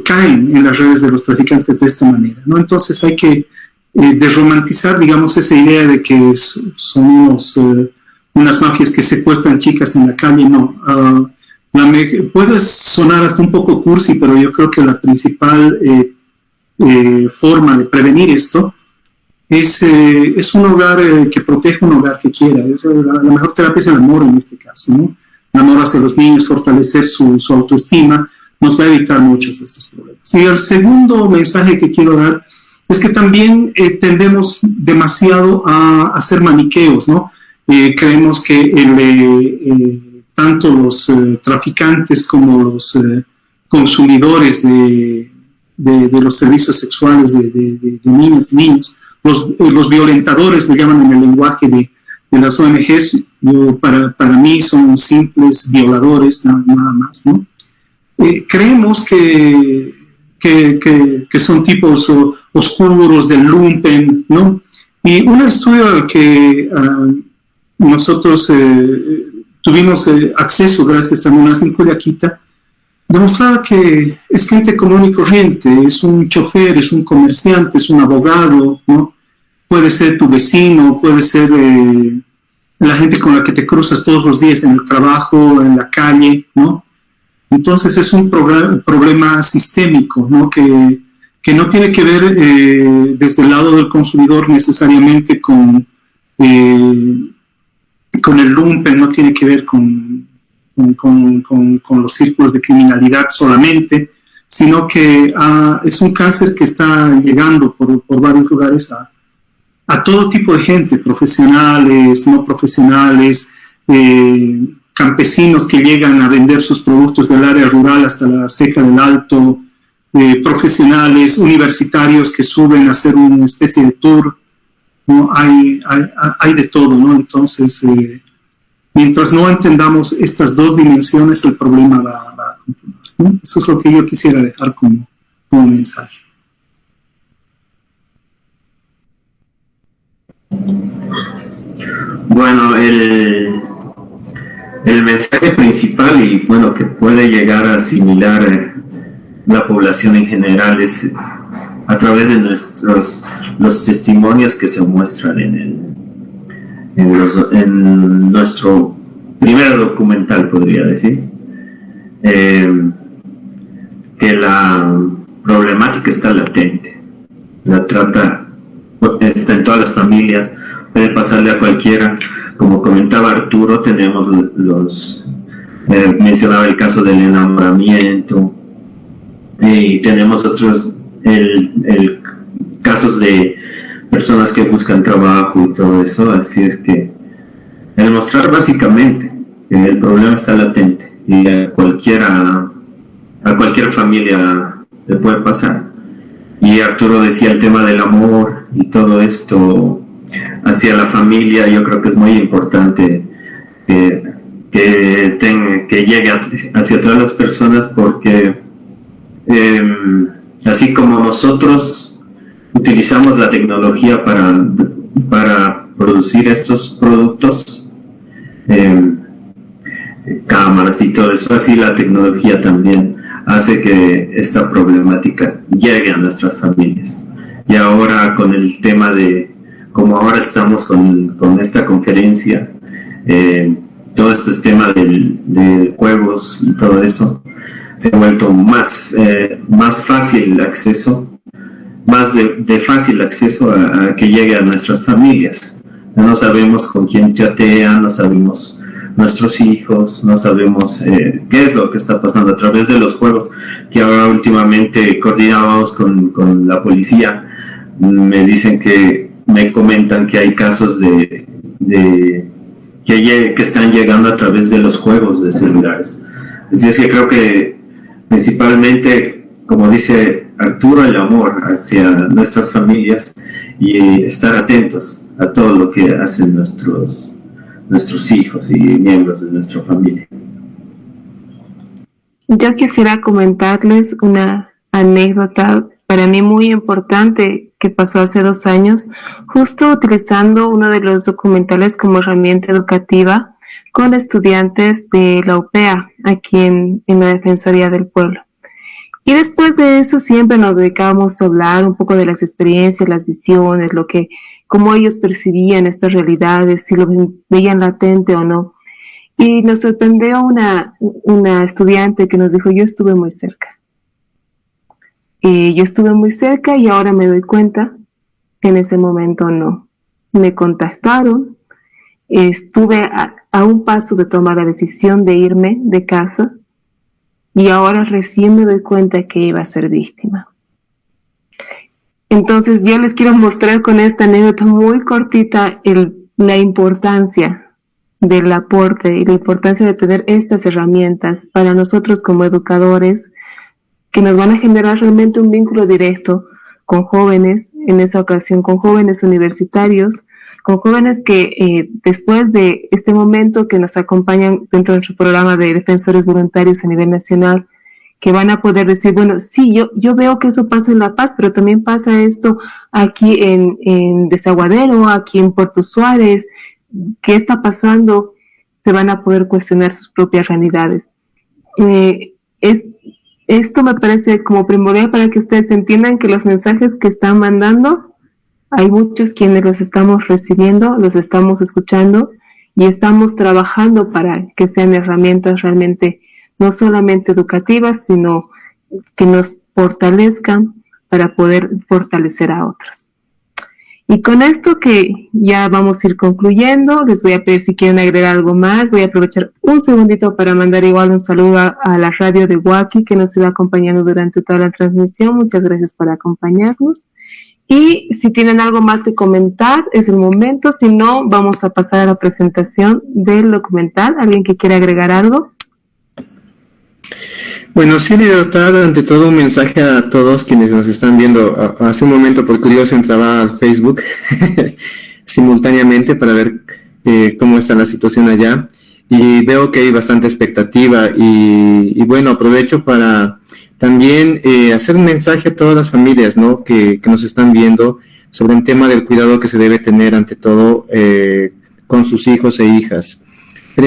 caen en las redes de los traficantes de esta manera, ¿no? Entonces hay que desromantizar, digamos, esa idea de que somos unas mafias que secuestran chicas en la calle, no. Puede sonar hasta un poco cursi, pero yo creo que la principal forma de prevenir esto es un hogar que protege un hogar que quiera. La mejor terapia es el amor en este caso, ¿no? El amor hacia los niños, fortalecer su autoestima, nos va a evitar muchos de estos problemas. Y el segundo mensaje que quiero dar es que también tendemos demasiado a hacer maniqueos, ¿no? Creemos que tanto los traficantes como los consumidores de los servicios sexuales de niñas y niños, los violentadores, le llaman en el lenguaje de las ONGs, para mí son simples violadores, nada más, ¿no? Creemos que son tipos oscuros del lumpen, ¿no? Y un estudio al que nosotros tuvimos acceso gracias a Munacin Coyaquita demostraba que es gente común y corriente, es un chofer, es un comerciante, es un abogado, ¿no? Puede ser tu vecino, puede ser la gente con la que te cruzas todos los días en el trabajo, en la calle, ¿no? Entonces es un problema sistémico, ¿no? Que no tiene que ver desde el lado del consumidor necesariamente con el lumpen, no tiene que ver con los círculos de criminalidad solamente, sino que es un cáncer que está llegando por varios lugares a todo tipo de gente, profesionales, no profesionales, campesinos que llegan a vender sus productos del área rural hasta la Ceja del Alto, profesionales, universitarios que suben a hacer una especie de tour, ¿no? Hay de todo, ¿no? Entonces, mientras no entendamos estas dos dimensiones, el problema va a continuar, ¿no? Eso es lo que yo quisiera dejar como mensaje. Bueno, el mensaje principal y bueno que puede llegar a asimilar la población en general es a través de los testimonios que se muestran en nuestro primer documental, podría decir, que la problemática está latente, la trata está en todas las familias, puede pasarle a cualquiera. Como comentaba Arturo, tenemos mencionaba el caso del enamoramiento, y tenemos otros, casos de personas que buscan trabajo y todo eso. Así es que el mostrar básicamente que el problema está latente y a cualquier familia le puede pasar. Y Arturo decía el tema del amor y todo esto hacia la familia. Yo creo que es muy importante que llegue hacia todas las personas, porque así como nosotros utilizamos la tecnología para producir estos productos, cámaras y todo eso, así la tecnología también hace que esta problemática llegue a nuestras familias. Y ahora con el tema de, como ahora estamos con esta conferencia, todo este tema de juegos y todo eso, se ha vuelto más fácil el acceso, más de fácil acceso a que llegue a nuestras familias. No sabemos con quién chatean, no sabemos nuestros hijos, no sabemos qué es lo que está pasando a través de los juegos, que ahora últimamente coordinábamos con la policía. Me comentan que hay casos que están llegando a través de los juegos de celulares. Así es que creo que principalmente, como dice Arturo, el amor hacia nuestras familias y estar atentos a todo lo que hacen nuestros hijos y miembros de nuestra familia. Yo quisiera comentarles una anécdota para mí muy importante que pasó hace 2 años, justo utilizando uno de los documentales como herramienta educativa con estudiantes de la UPEA, aquí en la Defensoría del Pueblo. Y después de eso siempre nos dedicábamos a hablar un poco de las experiencias, las visiones, cómo ellos percibían estas realidades, si lo veían latente o no. Y nos sorprendió una estudiante que nos dijo, yo estuve muy cerca. Yo estuve muy cerca y ahora me doy cuenta que en ese momento no. Me contactaron, estuve a un paso de tomar la decisión de irme de casa y ahora recién me doy cuenta que iba a ser víctima. Entonces yo les quiero mostrar con esta anécdota muy cortita la importancia del aporte y la importancia de tener estas herramientas para nosotros como educadores que nos van a generar realmente un vínculo directo con jóvenes, en esa ocasión con jóvenes universitarios, con jóvenes que después de este momento que nos acompañan dentro de nuestro programa de defensores voluntarios a nivel nacional, que van a poder decir, bueno, sí, yo veo que eso pasa en La Paz, pero también pasa esto aquí en Desaguadero, aquí en Puerto Suárez, ¿qué está pasando? Se van a poder cuestionar sus propias realidades. Esto me parece como primordial para que ustedes entiendan que los mensajes que están mandando, hay muchos quienes los estamos recibiendo, los estamos escuchando y estamos trabajando para que sean herramientas realmente no solamente educativas, sino que nos fortalezcan para poder fortalecer a otros. Y con esto que ya vamos a ir concluyendo, les voy a pedir si quieren agregar algo más. Voy a aprovechar un segundito para mandar igual un saludo a la radio de Huaki que nos iba acompañando durante toda la transmisión. Muchas gracias por acompañarnos. Y si tienen algo más que comentar, es el momento. Si no, vamos a pasar a la presentación del documental. ¿Alguien que quiera agregar algo? Bueno, sí, libertad, ante todo un mensaje a todos quienes nos están viendo. Hace un momento, por curioso, entraba al Facebook simultáneamente para ver cómo está la situación allá y veo que hay bastante expectativa y bueno, aprovecho para también hacer un mensaje a todas las familias, ¿no?, que nos están viendo sobre un tema del cuidado que se debe tener ante todo con sus hijos e hijas.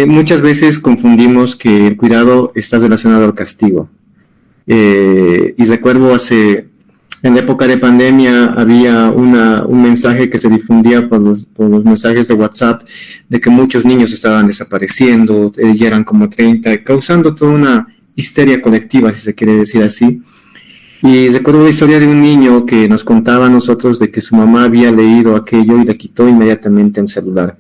Muchas veces confundimos que el cuidado está relacionado al castigo. Y recuerdo en la época de pandemia había un mensaje que se difundía por los mensajes de WhatsApp de que muchos niños estaban desapareciendo, ya eran como 30, causando toda una histeria colectiva, si se quiere decir así. Y recuerdo la historia de un niño que nos contaba a nosotros de que su mamá había leído aquello y le quitó inmediatamente el celular.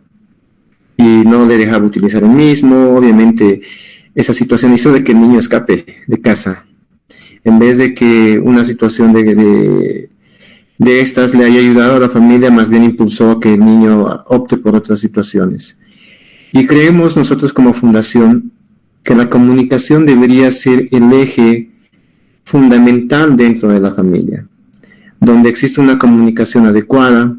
Y no le dejaba utilizar el mismo. Obviamente esa situación hizo de que el niño escape de casa, en vez de que una situación de estas le haya ayudado a la familia, más bien impulsó a que el niño opte por otras situaciones. Y creemos nosotros como fundación que la comunicación debería ser el eje fundamental dentro de la familia, donde existe una comunicación adecuada,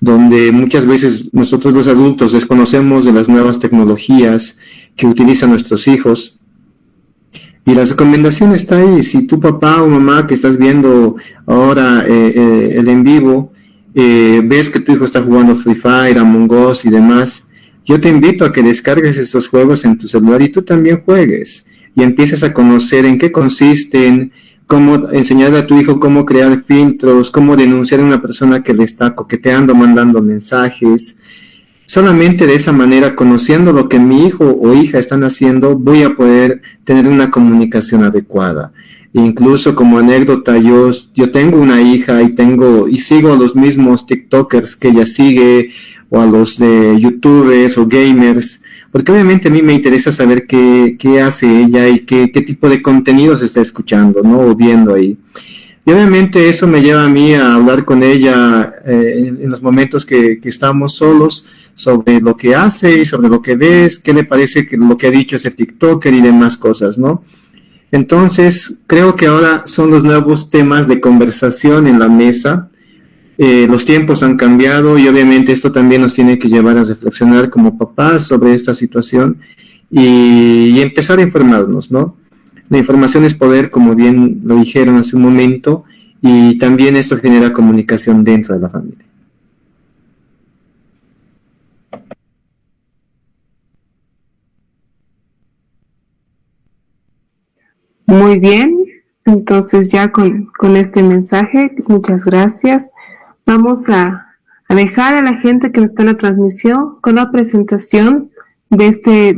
donde muchas veces nosotros los adultos desconocemos de las nuevas tecnologías que utilizan nuestros hijos. Y la recomendación está ahí. Si tu papá o mamá que estás viendo ahora el en vivo, ves que tu hijo está jugando Free Fire, Among Us y demás, yo te invito a que descargues estos juegos en tu celular y tú también juegues y empieces a conocer en qué consisten, cómo enseñarle a tu hijo cómo crear filtros, cómo denunciar a una persona que le está coqueteando, mandando mensajes. Solamente de esa manera, conociendo lo que mi hijo o hija están haciendo, voy a poder tener una comunicación adecuada. Incluso como anécdota, yo tengo una hija y sigo a los mismos TikTokers que ella sigue, o a los de YouTubers o gamers, porque obviamente a mí me interesa saber qué hace ella y qué tipo de contenidos está escuchando, ¿no? O viendo ahí. Y obviamente eso me lleva a mí a hablar con ella en los momentos que estamos solos, sobre lo que hace y sobre lo que ves, qué le parece que lo que ha dicho ese TikToker y demás cosas, ¿no? Entonces, creo que ahora son los nuevos temas de conversación en la mesa. Los tiempos han cambiado y obviamente esto también nos tiene que llevar a reflexionar como papás sobre esta situación y empezar a informarnos, ¿no? La información es poder, como bien lo dijeron hace un momento, y también esto genera comunicación dentro de la familia. Muy bien, entonces ya con este mensaje, muchas gracias. Vamos a dejar a la gente que está en la transmisión con la presentación de este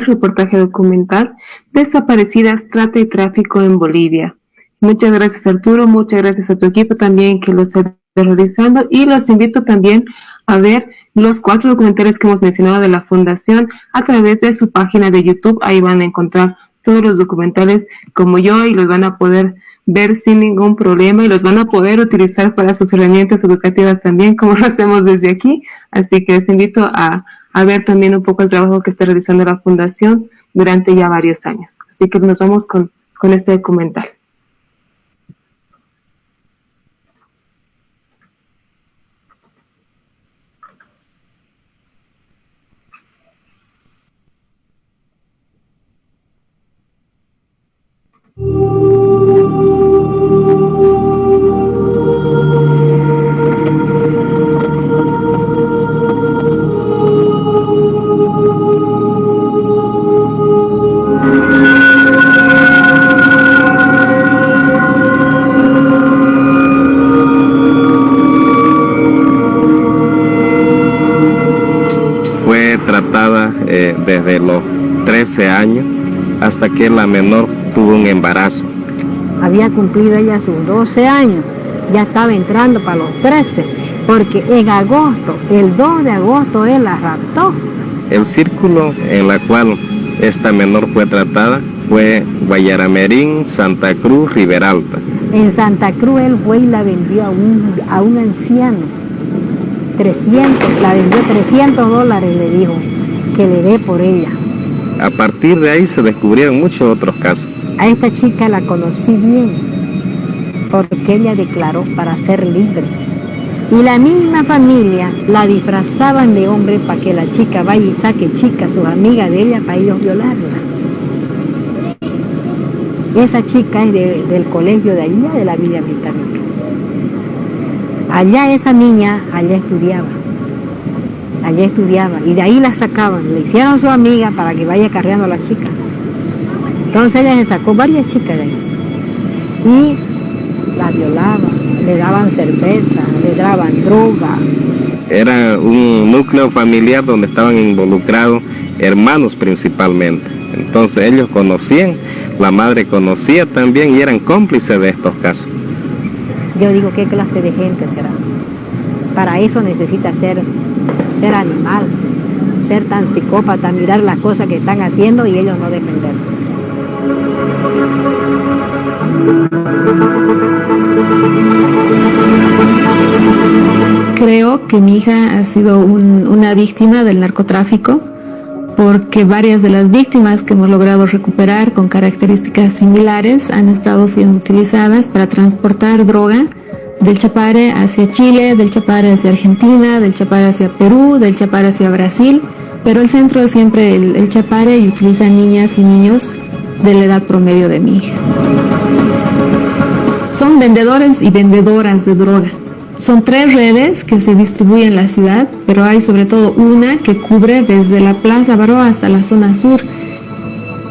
reportaje documental, Desaparecidas, Trata y Tráfico en Bolivia. Muchas gracias, Arturo, muchas gracias a tu equipo también que lo está realizando, y los invito también a ver los 4 documentales que hemos mencionado de la Fundación a través de su página de YouTube. Ahí van a encontrar todos los documentales como yo y los van a poder ver sin ningún problema y los van a poder utilizar para sus herramientas educativas también, como lo hacemos desde aquí. Así que les invito a ver también un poco el trabajo que está realizando la Fundación durante ya varios años. Así que nos vamos con este documental. Desde los 13 años hasta que la menor tuvo un embarazo. Había cumplido ella sus 12 años, ya estaba entrando para los 13, porque en agosto, el 2 de agosto, él la raptó. El círculo en el cual esta menor fue tratada fue Guayaramerín, Santa Cruz, Riberalta. En Santa Cruz él fue y la vendió a un anciano, 300, la vendió $300, le dijo que le dé por ella. A partir de ahí se descubrieron muchos otros casos. A esta chica la conocí bien, porque ella declaró para ser libre. Y la misma familia la disfrazaban de hombre para que la chica vaya y saque chicas, sus amigas de ella, para ellos violarla. Esa chica es del colegio de allá, de la Villa Británica. Allá esa niña, allá estudiaba y de ahí la sacaban, le hicieron su amiga para que vaya cargando a la chica. Entonces ella se sacó varias chicas de ahí y la violaban, le daban cerveza, le daban droga. Era un núcleo familiar donde estaban involucrados hermanos principalmente. Entonces ellos conocían, la madre conocía también y eran cómplices de estos casos. Yo digo, ¿qué clase de gente será? Para eso necesita ser animal, ser tan psicópata, mirar las cosas que están haciendo y ellos no defender. Creo que mi hija ha sido una víctima del narcotráfico, porque varias de las víctimas que hemos logrado recuperar con características similares han estado siendo utilizadas para transportar droga del Chapare hacia Chile, del Chapare hacia Argentina, del Chapare hacia Perú, del Chapare hacia Brasil, pero el centro es siempre el Chapare y utilizan niñas y niños de la edad promedio de mi hija. Son vendedores y vendedoras de droga. Son 3 redes que se distribuyen en la ciudad, pero hay sobre todo una que cubre desde la Plaza Baró hasta la zona sur.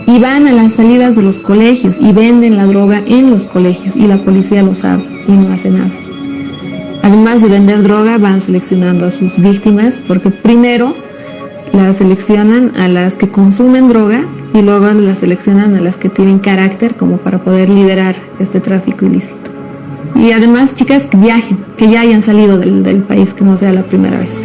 Y van a las salidas de los colegios y venden la droga en los colegios y la policía lo sabe y no hace nada. Además de vender droga, van seleccionando a sus víctimas porque primero las seleccionan a las que consumen droga y luego las seleccionan a las que tienen carácter como para poder liderar este tráfico ilícito. Y además, chicas que viajen, que ya hayan salido del país, que no sea la primera vez.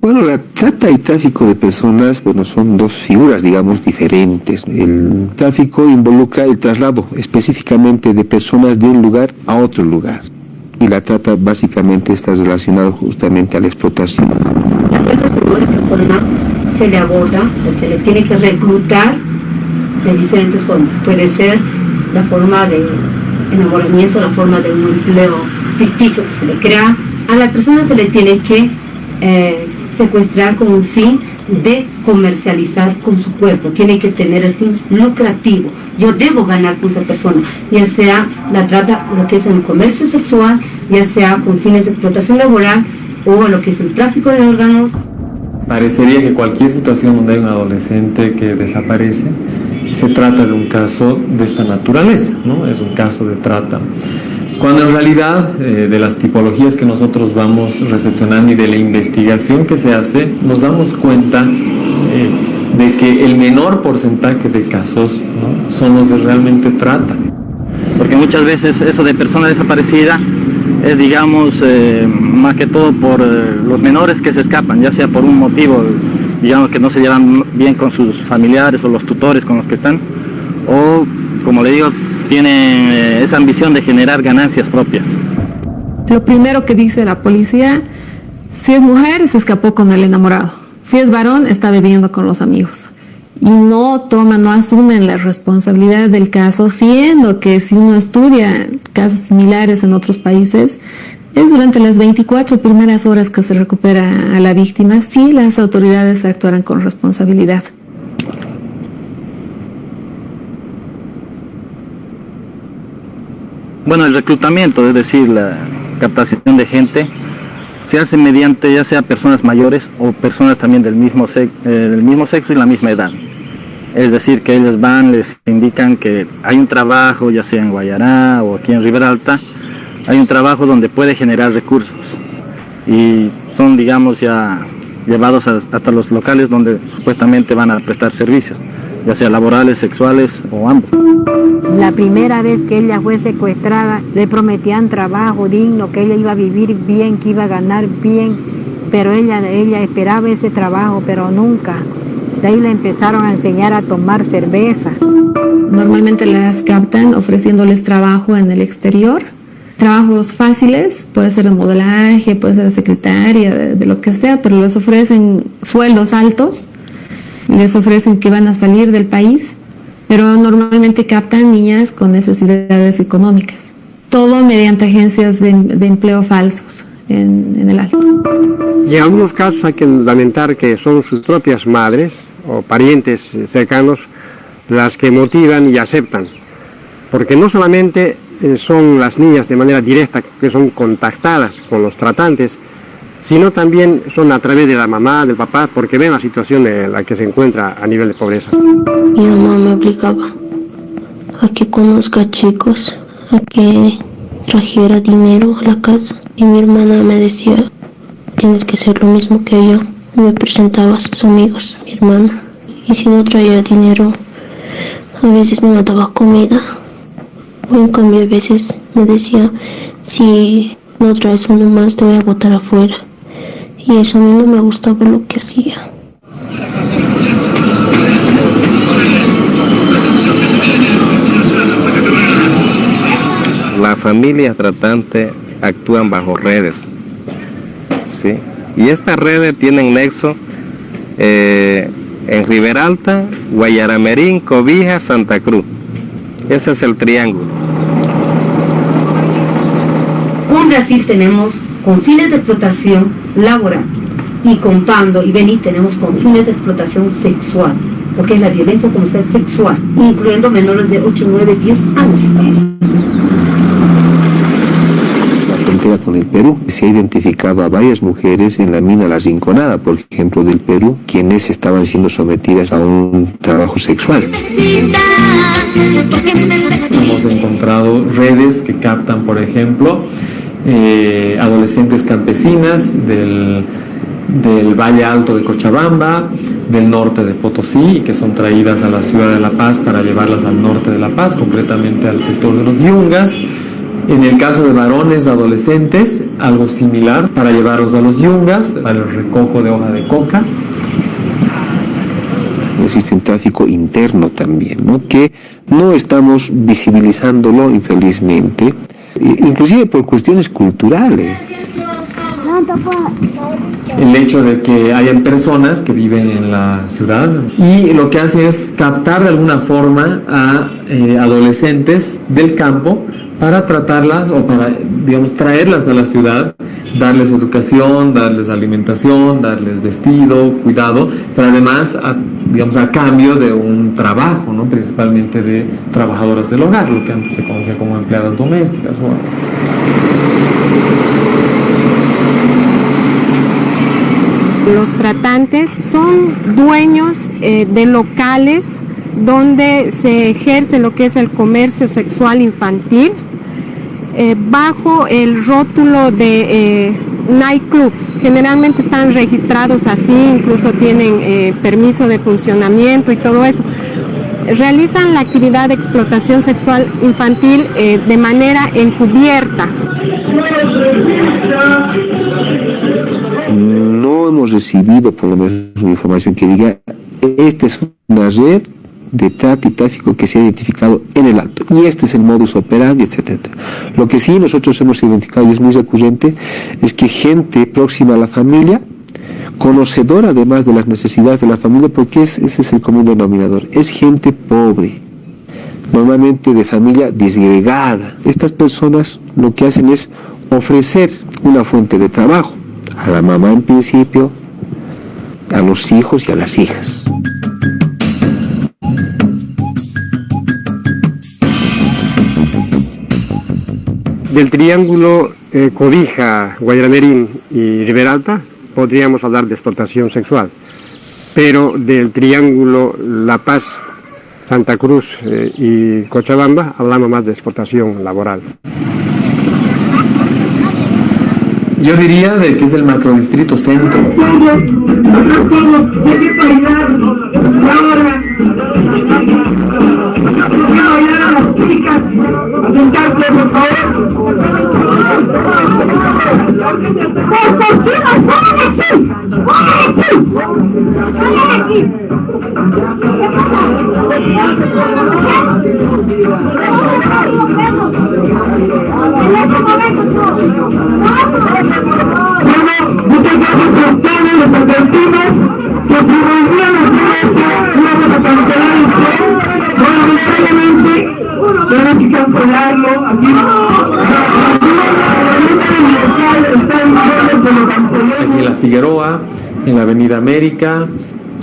Bueno, la trata y tráfico de personas, bueno, son dos figuras, digamos, diferentes. El tráfico involucra el traslado específicamente de personas de un lugar a otro lugar. Y la trata básicamente está relacionada justamente a la explotación. La trata de personas se le aborda, o sea, se le tiene que reclutar de diferentes formas. Puede ser la forma de enamoramiento, la forma de un empleo ficticio que se le crea. A la persona se le tiene que secuestrar con un fin de comercializar con su cuerpo. Tiene que tener el fin lucrativo. Yo debo ganar con esa persona, ya sea la trata, lo que es el comercio sexual, ya sea con fines de explotación laboral o lo que es el tráfico de órganos. Parecería que cualquier situación donde hay un adolescente que desaparece, se trata de un caso de esta naturaleza, ¿no? Es un caso de trata. Cuando en realidad de las tipologías que nosotros vamos recepcionando y de la investigación que se hace, nos damos cuenta de que el menor porcentaje de casos, ¿no?, son los de realmente trata. Porque muchas veces eso de persona desaparecida es, digamos, más que todo por los menores que se escapan, ya sea por un motivo, digamos, que no se llevan bien con sus familiares o los tutores con los que están, o, como le digo, tienen esa ambición de generar ganancias propias. Lo primero que dice la policía, si es mujer, se escapó con el enamorado. Si es varón, está bebiendo con los amigos. Y no asumen la responsabilidad del caso, siendo que si uno estudia casos similares en otros países, es durante las 24 primeras horas que se recupera a la víctima, si las autoridades actuaran con responsabilidad. Bueno, el reclutamiento, es decir, la captación de gente, se hace mediante ya sea personas mayores o personas también del mismo sexo y la misma edad. Es decir, que ellos van, les indican que hay un trabajo, ya sea en Guayará o aquí en Ribera Alta, hay un trabajo donde puede generar recursos y son, digamos, ya llevados hasta los locales donde supuestamente van a prestar servicios, ya sea laborales, sexuales o ambos. La primera vez que ella fue secuestrada, le prometían trabajo digno, que ella iba a vivir bien, que iba a ganar bien, pero ella esperaba ese trabajo, pero nunca. De ahí le empezaron a enseñar a tomar cerveza. Normalmente las captan ofreciéndoles trabajo en el exterior, trabajos fáciles, puede ser de modelaje, puede ser de secretaria, de lo que sea, pero les ofrecen sueldos altos, les ofrecen que van a salir del país, pero normalmente captan niñas con necesidades económicas. Todo mediante agencias de empleo falsos en el Alto. Y en algunos casos hay que lamentar que son sus propias madres o parientes cercanos las que motivan y aceptan, porque no solamente son las niñas de manera directa que son contactadas con los tratantes, sino también son a través de la mamá, del papá, porque ven la situación en la que se encuentra a nivel de pobreza. Mi mamá me obligaba a que conozca chicos, a que trajera dinero a la casa y mi hermana me decía, tienes que hacer lo mismo que yo. Me presentaba a sus amigos, mi hermana, y si no traía dinero, a veces no me daba comida. O en cambio a veces me decía, si no traes uno más te voy a botar afuera. Y eso a mí no me gustaba lo que hacía. Las familias tratantes actúan bajo redes, ¿sí? Y estas redes tienen nexo en Riberalta, Guayaramerín, Cobija, Santa Cruz. Ese es el triángulo. Con Brasil tenemos con fines de explotación laboral, y con Pando y Beni tenemos con fines de explotación sexual, porque es la violencia comercial sexual, incluyendo menores de 8, 9, 10 años. La frontera con el Perú se ha identificado a varias mujeres en la mina La Rinconada, por ejemplo, del Perú, quienes estaban siendo sometidas a un trabajo sexual. Hemos encontrado redes que captan, por ejemplo, adolescentes campesinas del Valle Alto de Cochabamba, del norte de Potosí, que son traídas a la ciudad de La Paz para llevarlas al norte de La Paz, concretamente al sector de los Yungas. En el caso de varones adolescentes, algo similar, para llevarlos a los Yungas, para el recojo de hoja de coca. Existe un tráfico interno también, ¿no? Que no estamos visibilizándolo, infelizmente, inclusive por cuestiones culturales. El hecho de que hayan personas que viven en la ciudad y lo que hace es captar de alguna forma a adolescentes del campo para tratarlas o para, digamos, traerlas a la ciudad, darles educación, darles alimentación, darles vestido, cuidado, pero además, a cambio de un trabajo, ¿no? Principalmente de trabajadoras del hogar, lo que antes se conocía como empleadas domésticas. Los tratantes son dueños de locales donde se ejerce lo que es el comercio sexual infantil bajo el rótulo de nightclubs. Generalmente están registrados así, incluso tienen permiso de funcionamiento y todo eso. Realizan la actividad de explotación sexual infantil de manera encubierta. No hemos recibido por lo menos una información que diga, esta es una red de trata y tráfico que se ha identificado en el Alto y este es el modus operandi, etc. Lo que sí nosotros hemos identificado y es muy recurrente es que gente próxima a la familia, conocedora además de las necesidades de la familia, porque ese es el común denominador, es gente pobre, normalmente de familia disgregada. Estas personas lo que hacen es ofrecer una fuente de trabajo a la mamá en principio, a los hijos y a las hijas. Del triángulo Cobija, Guayaramerín y Riberalta podríamos hablar de explotación sexual, pero del triángulo La Paz, Santa Cruz y Cochabamba hablamos más de explotación laboral. Yo diría de que es el macrodistrito centro. Aquí en la Figueroa, en la Avenida América,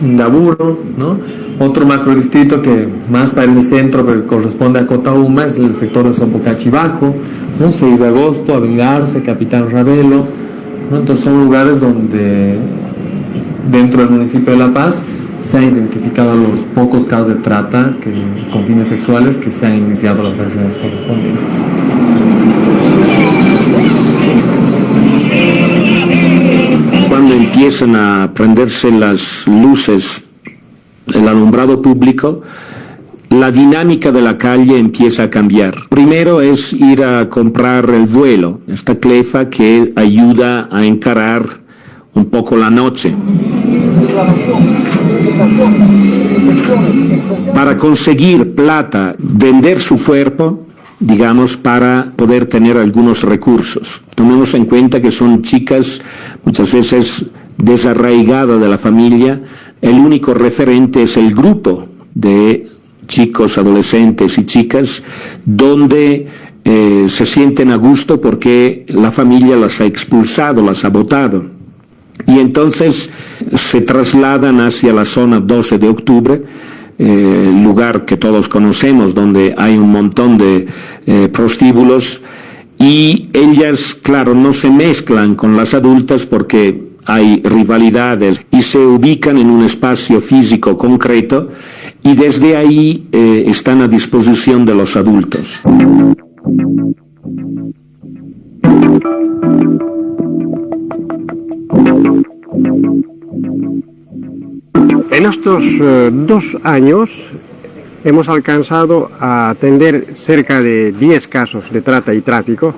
en Daburo, ¿no? Otro macrodistrito que más parece centro pero corresponde a Cotauma es el sector de Sopocachi Bajo, ¿no? 6 de agosto, Avenida Arce, Capitán Ravelo, ¿no? Entonces son lugares donde dentro del municipio de La Paz se han identificado los pocos casos de trata con fines sexuales que se han iniciado las acciones correspondientes. empiezan a prenderse las luces, el alumbrado público, la dinámica de la calle empieza a cambiar. Primero es ir a comprar el vuelo, esta clefa que ayuda a encarar un poco la noche. Para conseguir plata, vender su cuerpo, digamos, para poder tener algunos recursos. Tomemos en cuenta que son chicas muchas veces desarraigadas de la familia. El único referente es el grupo de chicos, adolescentes y chicas donde se sienten a gusto porque la familia las ha expulsado, las ha botado. Y entonces se trasladan hacia la zona 12 de octubre, lugar que todos conocemos, donde hay un montón de prostíbulos, y ellas, claro, no se mezclan con las adultas porque hay rivalidades y se ubican en un espacio físico concreto y desde ahí están a disposición de los adultos. En estos 2 años hemos alcanzado a atender cerca de 10 casos de trata y tráfico,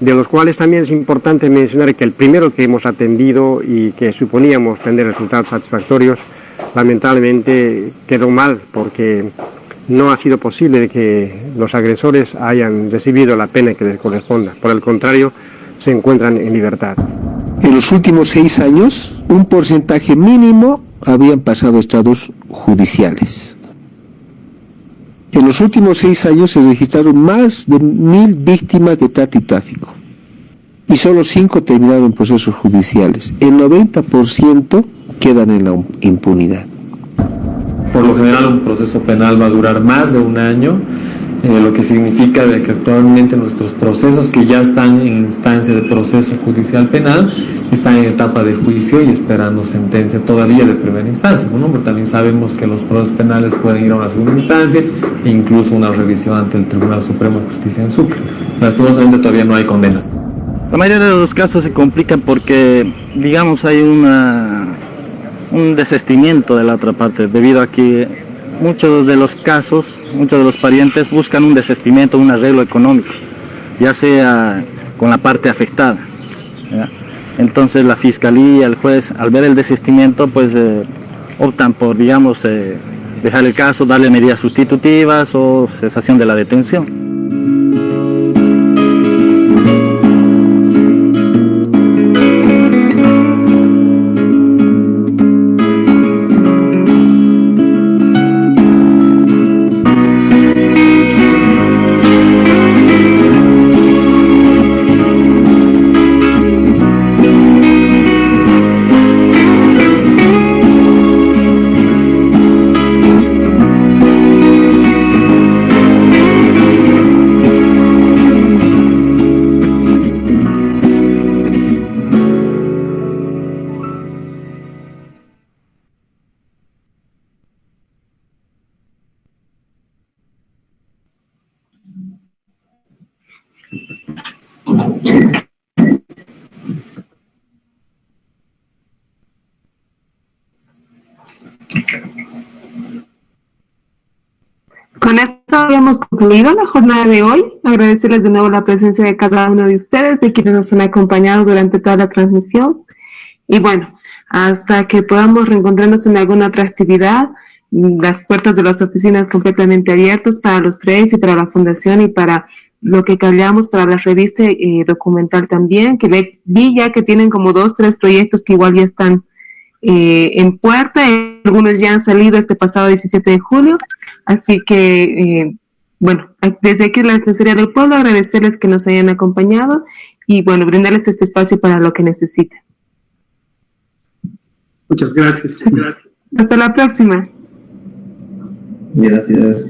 de los cuales también es importante mencionar que el primero que hemos atendido y que suponíamos tener resultados satisfactorios, lamentablemente quedó mal porque no ha sido posible que los agresores hayan recibido la pena que les corresponda. Por el contrario, se encuentran en libertad. En los últimos 6 años, un porcentaje mínimo habían pasado estados judiciales. En los últimos 6 años se registraron más de 1.000 víctimas de trata y tráfico y solo 5 terminaron en procesos judiciales. El 90% quedan en la impunidad. Por lo general un proceso penal va a durar más de 1 año, lo que significa de que actualmente nuestros procesos que ya están en instancia de proceso judicial penal están en etapa de juicio y esperando sentencia todavía de primera instancia, ¿no? Porque también sabemos que los procesos penales pueden ir a una segunda instancia e incluso una revisión ante el Tribunal Supremo de Justicia en Sucre. Lastimosamente todavía no hay condenas. La mayoría de los casos se complican porque, digamos, hay un desistimiento de la otra parte, debido a que muchos de los casos, muchos de los parientes buscan un desistimiento, un arreglo económico, ya sea con la parte afectada, ¿ya? Entonces la fiscalía, el juez, al ver el desistimiento, pues optan por, digamos, dejar el caso, darle medidas sustitutivas o cesación de la detención. Con esto habíamos concluido la jornada de hoy. Agradecerles de nuevo la presencia de cada uno de ustedes, de quienes nos han acompañado durante toda la transmisión. Y bueno, hasta que podamos reencontrarnos en alguna otra actividad, las puertas de las oficinas completamente abiertas para los tres y para la fundación y para lo que callamos para la revista documental también, que vi ya que tienen como 2, 3 proyectos que igual ya están en puerta, algunos ya han salido este pasado 17 de julio, así que bueno, desde aquí la Defensoría del Pueblo agradecerles que nos hayan acompañado y bueno, brindarles este espacio para lo que necesiten. Muchas gracias. Hasta la próxima. Gracias.